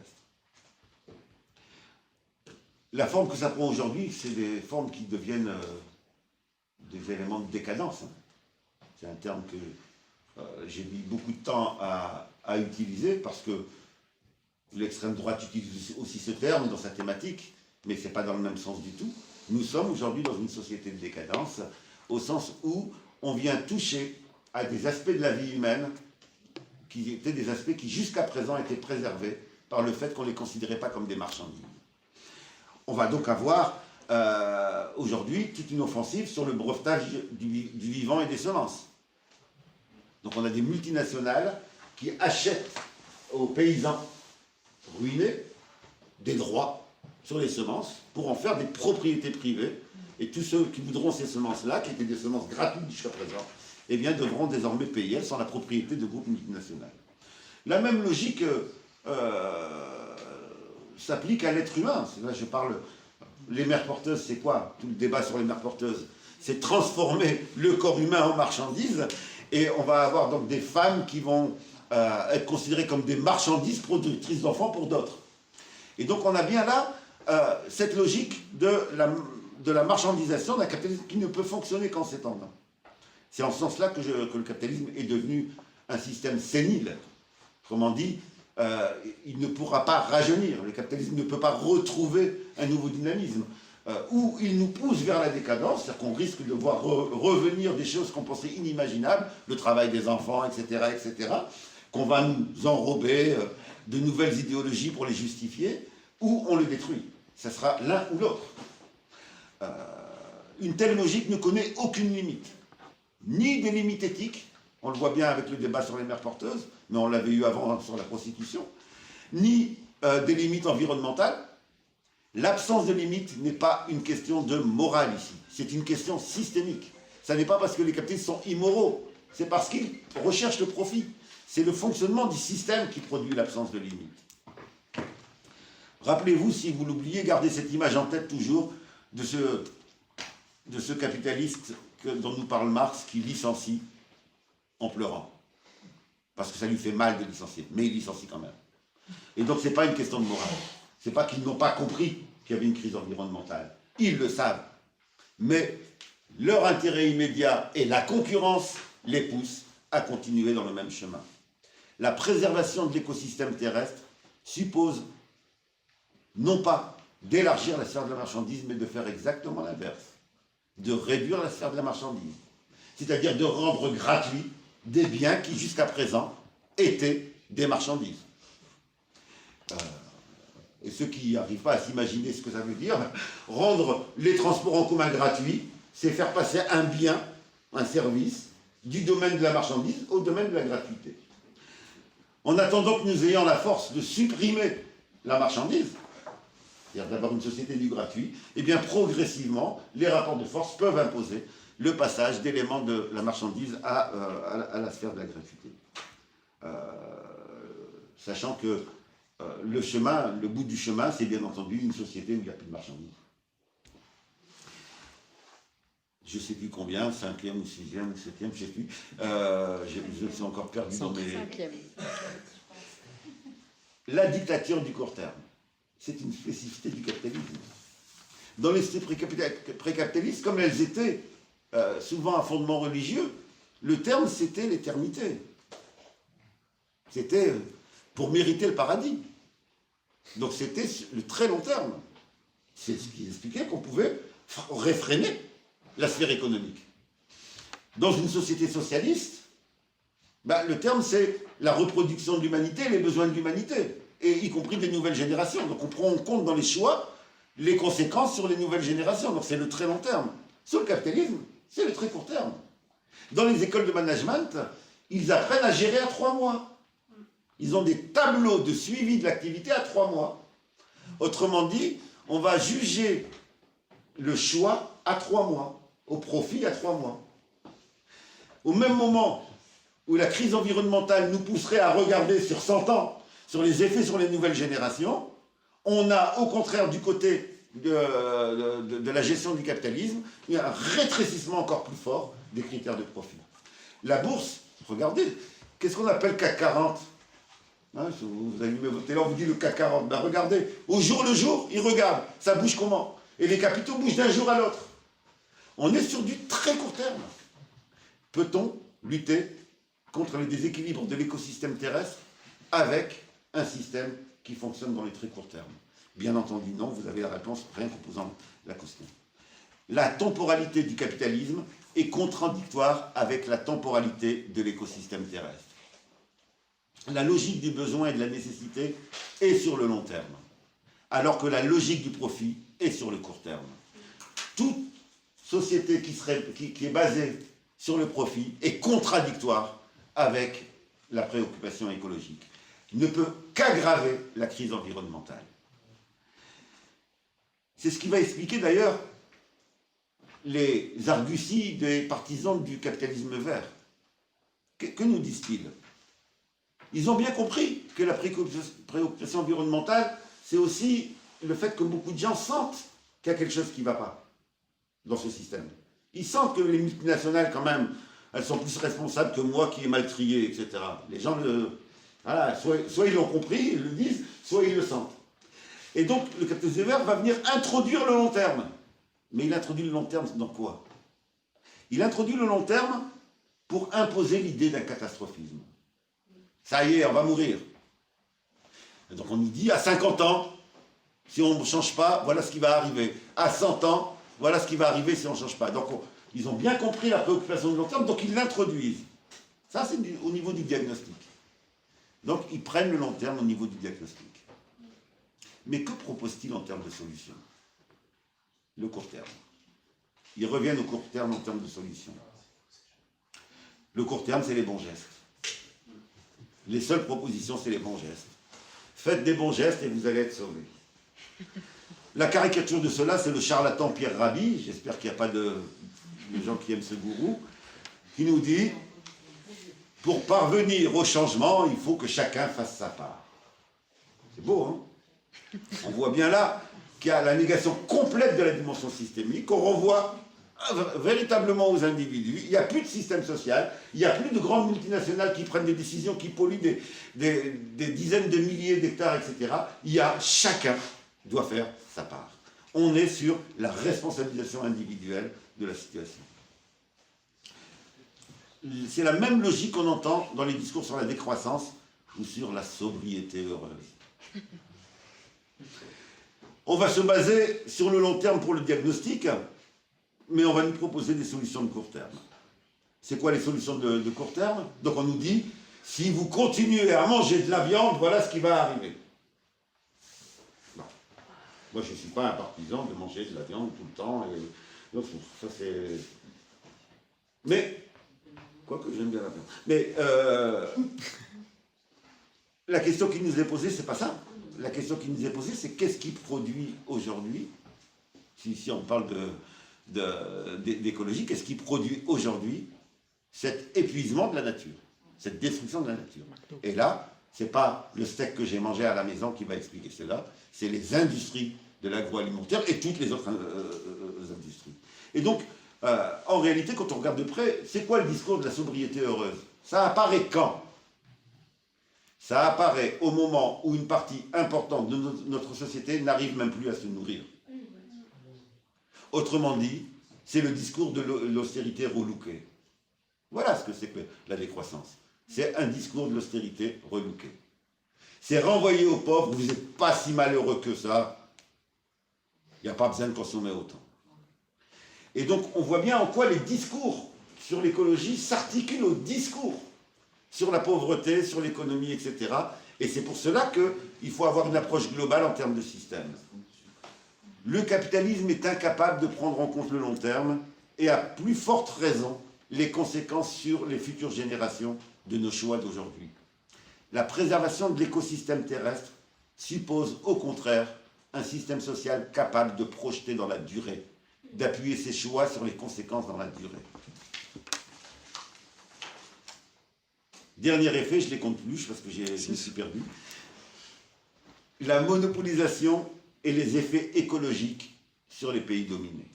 S1: La forme que ça prend aujourd'hui, c'est des formes qui deviennent des éléments de décadence. C'est un terme que j'ai mis beaucoup de temps à utiliser parce que l'extrême droite utilise aussi ce terme dans sa thématique, mais ce n'est pas dans le même sens du tout. Nous sommes aujourd'hui dans une société de décadence, au sens où on vient toucher à des aspects de la vie humaine qui étaient des aspects qui jusqu'à présent étaient préservés par le fait qu'on ne les considérait pas comme des marchandises. On va donc avoir aujourd'hui toute une offensive sur le brevetage du vivant et des semences. Donc on a des multinationales qui achètent aux paysans ruinés des droits sur les semences pour en faire des propriétés privées. Et tous ceux qui voudront ces semences-là, qui étaient des semences gratuites jusqu'à présent, eh bien, devront désormais payer. Elles sont la propriété de groupes multinationaux. La même logique s'applique à l'être humain. Là, je parle. Les mères porteuses, c'est quoi? Tout le débat sur les mères porteuses, c'est transformer le corps humain en marchandise. Et on va avoir donc des femmes qui vont être considérées comme des marchandises productrices d'enfants pour d'autres. Et donc on a bien là cette logique de la marchandisation d'un capitalisme qui ne peut fonctionner qu'en s'étendant. C'est en ce sens-là que le capitalisme est devenu un système sénile. Autrement dit, il ne pourra pas rajeunir. Le capitalisme ne peut pas retrouver un nouveau dynamisme. Où il nous pousse vers la décadence, c'est-à-dire qu'on risque de voir revenir des choses qu'on pensait inimaginables, le travail des enfants, etc., etc., qu'on va nous enrober de nouvelles idéologies pour les justifier, ou on le détruit. Ça sera l'un ou l'autre. Une telle logique ne connaît aucune limite. Ni des limites éthiques, on le voit bien avec le débat sur les mères porteuses, mais on l'avait eu avant sur la prostitution, ni des limites environnementales. L'absence de limite n'est pas une question de morale ici, c'est une question systémique. Ça n'est pas parce que les capitalistes sont immoraux, c'est parce qu'ils recherchent le profit. C'est le fonctionnement du système qui produit l'absence de limite. Rappelez-vous, si vous l'oubliez, gardez cette image en tête toujours de ce capitaliste dont nous parle Marx qui licencie en pleurant. Parce que ça lui fait mal de licencier, mais il licencie quand même. Et donc ce n'est pas une question de morale. C'est pas qu'ils n'ont pas compris qu'il y avait une crise environnementale. Ils le savent. Mais leur intérêt immédiat et la concurrence les poussent à continuer dans le même chemin. La préservation de l'écosystème terrestre suppose non pas d'élargir la sphère de la marchandise, mais de faire exactement l'inverse. De réduire la sphère de la marchandise. C'est-à-dire de rendre gratuits des biens qui, jusqu'à présent, étaient des marchandises. Et ceux qui n'arrivent pas à s'imaginer ce que ça veut dire, rendre les transports en commun gratuits, c'est faire passer un bien, un service, du domaine de la marchandise au domaine de la gratuité. En attendant que nous ayons la force de supprimer la marchandise, c'est-à-dire d'avoir une société du gratuit, eh bien progressivement, les rapports de force peuvent imposer le passage d'éléments de la marchandise à la sphère de la gratuité. Sachant que le bout du chemin, c'est bien entendu une société où il n'y a plus de marchandises. Je ne sais plus combien, 5e ou 6e ou 7e, je ne sais plus. Je me suis encore perdu dans mes...
S2: 5e.
S1: La dictature du court terme, c'est une spécificité du capitalisme. Dans les sociétés précapitalistes, comme elles étaient souvent à fondement religieux, le terme c'était l'éternité. C'était pour mériter le paradis. Donc c'était le très long terme. C'est ce qui expliquait qu'on pouvait réfréner la sphère économique. Dans une société socialiste, Ben, le terme, c'est la reproduction de l'humanité, les besoins de l'humanité, et y compris des nouvelles générations. Donc on prend en compte dans les choix les conséquences sur les nouvelles générations. Donc c'est le très long terme. Sur le capitalisme, c'est le très court terme. Dans les écoles de management, ils apprennent à gérer à 3 mois. Ils ont des tableaux de suivi de l'activité à 3 mois. Autrement dit, on va juger le choix à 3 mois, au profit à 3 mois. Au même moment où la crise environnementale nous pousserait à regarder sur 100 ans, sur les effets sur les nouvelles générations, on a au contraire du côté de la gestion du capitalisme un rétrécissement encore plus fort des critères de profit. La bourse, regardez, qu'est-ce qu'on appelle CAC 40 ? Hein, vous allumez votre télé, on vous dit le CAC 40. Ben regardez, au jour le jour, il regarde, ça bouge comment ? Et les capitaux bougent d'un jour à l'autre. On est sur du très court terme. Peut-on lutter contre le déséquilibre de l'écosystème terrestre avec un système qui fonctionne dans les très courts termes? Bien entendu, non, vous avez la réponse rien qu'en posant la question. La temporalité du capitalisme est contradictoire avec la temporalité de l'écosystème terrestre. La logique du besoin et de la nécessité est sur le long terme, alors que la logique du profit est sur le court terme. Toute société qui est basée sur le profit est contradictoire avec la préoccupation écologique, ne peut qu'aggraver la crise environnementale. C'est ce qui va expliquer d'ailleurs les arguties des partisans du capitalisme vert. Que nous disent-ils? Ils ont bien compris que la préoccupation environnementale, c'est aussi le fait que beaucoup de gens sentent qu'il y a quelque chose qui ne va pas dans ce système. Ils sentent que les multinationales, quand même, elles sont plus responsables que moi qui ai mal trié, etc. Les gens, voilà, soit ils l'ont compris, ils le disent, soit ils le sentent. Et donc, le capitalisme vert va venir introduire le long terme. Mais il introduit le long terme dans quoi? Il introduit le long terme pour imposer l'idée d'un catastrophisme. Ça y est, on va mourir. Et donc on nous dit, à 50 ans, si on ne change pas, voilà ce qui va arriver. À 100 ans, voilà ce qui va arriver si on ne change pas. Donc ils ont bien compris la préoccupation de long terme, donc ils l'introduisent. Ça, c'est au niveau du diagnostic. Donc ils prennent le long terme au niveau du diagnostic. Mais que propose-t-il en termes de solutions? Le court terme. Ils reviennent au court terme en termes de solutions. Le court terme, c'est les bons gestes. Les seules propositions, c'est les bons gestes. Faites des bons gestes et vous allez être sauvés. La caricature de cela, c'est le charlatan Pierre Rabhi, j'espère qu'il n'y a pas de gens qui aiment ce gourou, qui nous dit, pour parvenir au changement, il faut que chacun fasse sa part. C'est beau, hein? On voit bien là qu'il y a la négation complète de la dimension systémique, on renvoie véritablement aux individus, il n'y a plus de système social, il n'y a plus de grandes multinationales qui prennent des décisions qui polluent des dizaines de milliers d'hectares, etc. Il y a chacun doit faire sa part. On est sur la responsabilisation individuelle de la situation. C'est la même logique qu'on entend dans les discours sur la décroissance ou sur la sobriété heureuse. On va se baser sur le long terme pour le diagnostic, mais on va nous proposer des solutions de court terme. C'est quoi les solutions de court terme? Donc on nous dit, si vous continuez à manger de la viande, voilà ce qui va arriver. Bon. Moi je ne suis pas un partisan de manger de la viande tout le temps. Donc, ça c'est... Mais, quoique j'aime bien la viande. Mais la question qui nous est posée, c'est pas ça. La question qui nous est posée, c'est qu'est-ce qui produit aujourd'hui, si on parle d'écologie, qu'est-ce qui produit aujourd'hui cet épuisement de la nature, cette destruction de la nature. Et là, ce n'est pas le steak que j'ai mangé à la maison qui va expliquer cela, c'est les industries de l'agroalimentaire et toutes les autres industries. Et donc, en réalité, quand on regarde de près, c'est quoi le discours de la sobriété heureuse? Ça apparaît quand? Ça apparaît au moment où une partie importante de notre société n'arrive même plus à se nourrir. Autrement dit, c'est le discours de l'austérité relookée. Voilà ce que c'est que la décroissance. C'est un discours de l'austérité relookée. C'est renvoyer aux pauvres, vous n'êtes pas si malheureux que ça, il n'y a pas besoin de consommer autant. Et donc on voit bien en quoi les discours sur l'écologie s'articulent au discours sur la pauvreté, sur l'économie, etc. Et c'est pour cela qu'il faut avoir une approche globale en termes de système. Le capitalisme est incapable de prendre en compte le long terme et à plus forte raison les conséquences sur les futures générations de nos choix d'aujourd'hui. La préservation de l'écosystème terrestre suppose au contraire un système social capable de projeter dans la durée, d'appuyer ses choix sur les conséquences dans la durée. Dernier effet, je ne les compte plus parce que je me suis perdu. La monopolisation et les effets écologiques sur les pays dominés.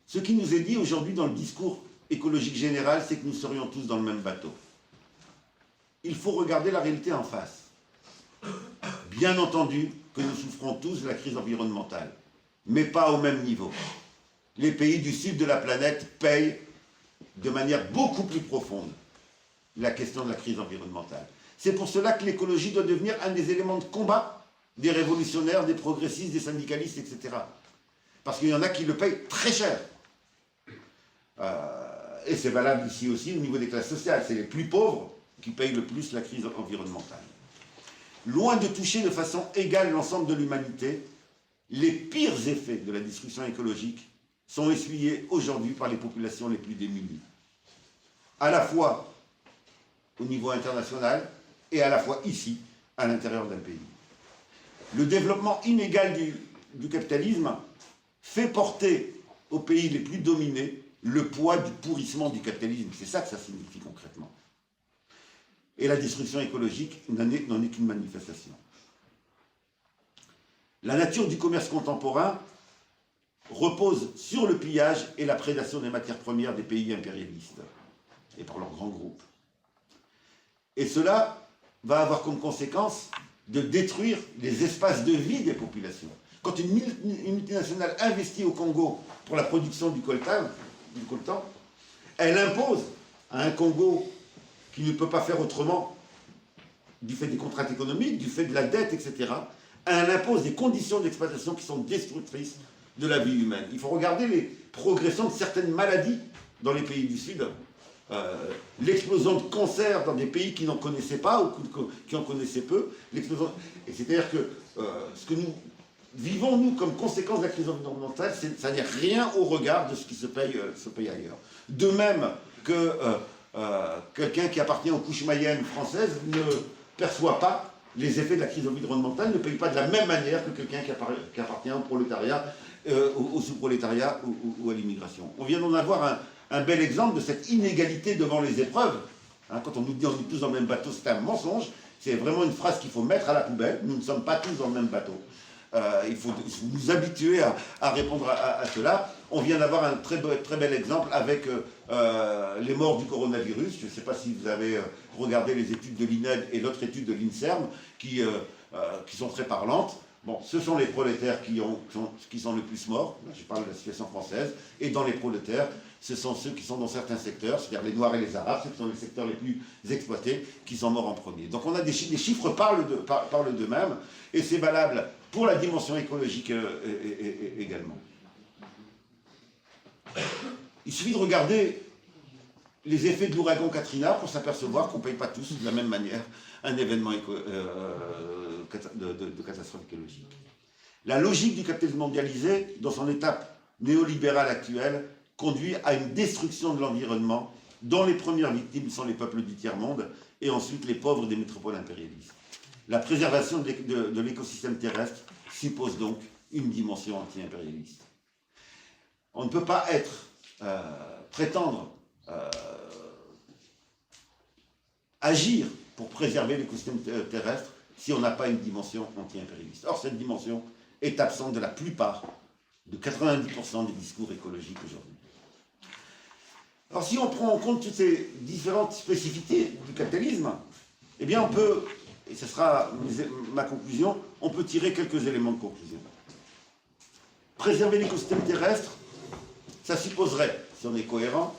S1: Ce qui nous est dit aujourd'hui dans le discours écologique général, c'est que nous serions tous dans le même bateau. Il faut regarder la réalité en face. Bien entendu que nous souffrons tous de la crise environnementale, mais pas au même niveau. Les pays du sud de la planète payent de manière beaucoup plus profonde la question de la crise environnementale. C'est pour cela que l'écologie doit devenir un des éléments de combat des révolutionnaires, des progressistes, des syndicalistes, etc. Parce qu'il y en a qui le payent très cher. Et c'est valable ici aussi au niveau des classes sociales. C'est les plus pauvres qui payent le plus la crise environnementale. Loin de toucher de façon égale l'ensemble de l'humanité, les pires effets de la destruction écologique sont essuyés aujourd'hui par les populations les plus démunies. À la fois au niveau international et à la fois ici, à l'intérieur d'un pays. Le développement inégal du capitalisme fait porter aux pays les plus dominés le poids du pourrissement du capitalisme. C'est ça que ça signifie concrètement. Et la destruction écologique n'en est qu'une manifestation. La nature du commerce contemporain repose sur le pillage et la prédation des matières premières des pays impérialistes et par leurs grands groupes. Et cela va avoir comme conséquence de détruire les espaces de vie des populations. Quand une multinationale investit au Congo pour la production du coltan, elle impose à un Congo qui ne peut pas faire autrement, du fait des contraintes économiques, du fait de la dette, etc., elle impose des conditions d'exploitation qui sont destructrices de la vie humaine. Il faut regarder les progressions de certaines maladies dans les pays du Sud. L'explosion de cancer dans des pays qui n'en connaissaient pas ou qui en connaissaient peu. Et c'est-à-dire que ce que nous vivons, nous, comme conséquence de la crise environnementale, ça n'est rien au regard de ce qui se paye ailleurs. De même que quelqu'un qui appartient aux couches moyennes françaises ne perçoit pas les effets de la crise environnementale, ne paye pas de la même manière que quelqu'un qui appartient au prolétariat, au sous-prolétariat ou à l'immigration. On vient d'en avoir un bel exemple de cette inégalité devant les épreuves. Hein, quand on nous dit on est tous dans le même bateau, c'est un mensonge. C'est vraiment une phrase qu'il faut mettre à la poubelle. Nous ne sommes pas tous dans le même bateau. Il faut nous habituer à répondre à cela. On vient d'avoir un très bel exemple avec les morts du coronavirus. Je ne sais pas si vous avez regardé les études de l'INED et l'autre étude de l'INSERM qui sont très parlantes. Bon, ce sont les prolétaires qui sont le plus morts. Je parle de la situation française. Et dans les prolétaires, ce sont ceux qui sont dans certains secteurs, c'est-à-dire les Noirs et les Arabes, ceux qui sont les secteurs les plus exploités, qui sont morts en premier. Donc on a les chiffres parlent d'eux-mêmes, et c'est valable pour la dimension écologique également. Il suffit de regarder les effets de l'ouragan Katrina pour s'apercevoir qu'on ne paye pas tous de la même manière un événement de catastrophe écologique. La logique du capitalisme mondialisé, dans son étape néolibérale actuelle, conduit à une destruction de l'environnement dont les premières victimes sont les peuples du tiers-monde et ensuite les pauvres des métropoles impérialistes. La préservation de l'écosystème terrestre suppose donc une dimension anti-impérialiste. On ne peut pas prétendre agir pour préserver l'écosystème terrestre si on n'a pas une dimension anti-impérialiste. Or, cette dimension est absente de la plupart, de 90% des discours écologiques aujourd'hui. Alors, si on prend en compte toutes ces différentes spécificités du capitalisme, eh bien, on peut, et ce sera ma conclusion, on peut tirer quelques éléments de conclusion. Préserver l'écosystème terrestre, ça supposerait, si on est cohérent,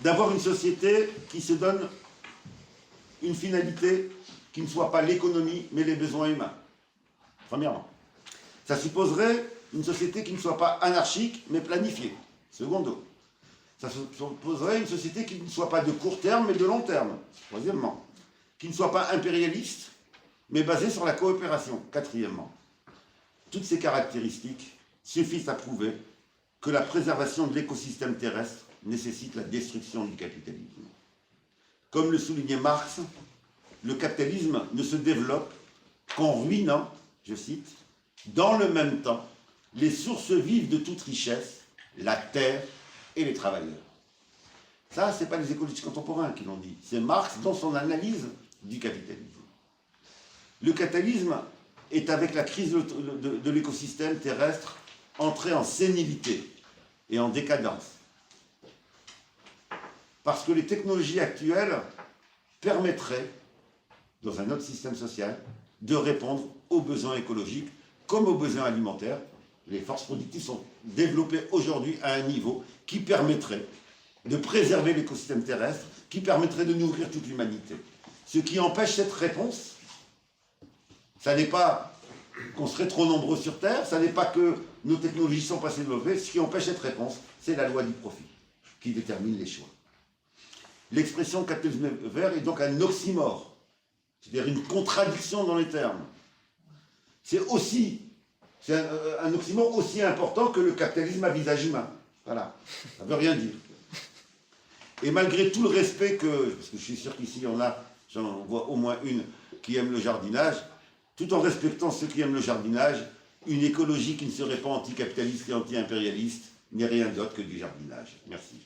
S1: d'avoir une société qui se donne une finalité qui ne soit pas l'économie, mais les besoins humains. Premièrement. Ça supposerait une société qui ne soit pas anarchique, mais planifiée. Secondo. Ça supposerait une société qui ne soit pas de court terme, mais de long terme. Troisièmement. Qui ne soit pas impérialiste, mais basée sur la coopération. Quatrièmement. Toutes ces caractéristiques suffisent à prouver que la préservation de l'écosystème terrestre nécessite la destruction du capitalisme. Comme le soulignait Marx, le capitalisme ne se développe qu'en ruinant, je cite, dans le même temps, les sources vives de toute richesse, la terre et les travailleurs. Ça, ce n'est pas les écologistes contemporains qui l'ont dit, c'est Marx dans son analyse du capitalisme. Le capitalisme est, avec la crise de l'écosystème terrestre, entré en sénilité et en décadence. Parce que les technologies actuelles permettraient, dans un autre système social, de répondre aux besoins écologiques comme aux besoins alimentaires. Les forces productives sont développées aujourd'hui à un niveau qui permettrait de préserver l'écosystème terrestre, qui permettrait de nourrir toute l'humanité. Ce qui empêche cette réponse, ça n'est pas qu'on serait trop nombreux sur Terre, ça n'est pas que nos technologies sont pas assez développées, ce qui empêche cette réponse, c'est la loi du profit qui détermine les choix. L'expression capitalisme vert est donc un oxymore, c'est-à-dire une contradiction dans les termes. C'est un oxymore aussi important que le capitalisme à visage humain. Voilà, ça ne veut rien dire. Et malgré tout le respect que, parce que je suis sûr qu'ici j'en vois au moins une qui aime le jardinage, tout en respectant ceux qui aiment le jardinage, une écologie qui ne serait pas anticapitaliste et anti-impérialiste n'est rien d'autre que du jardinage. Merci.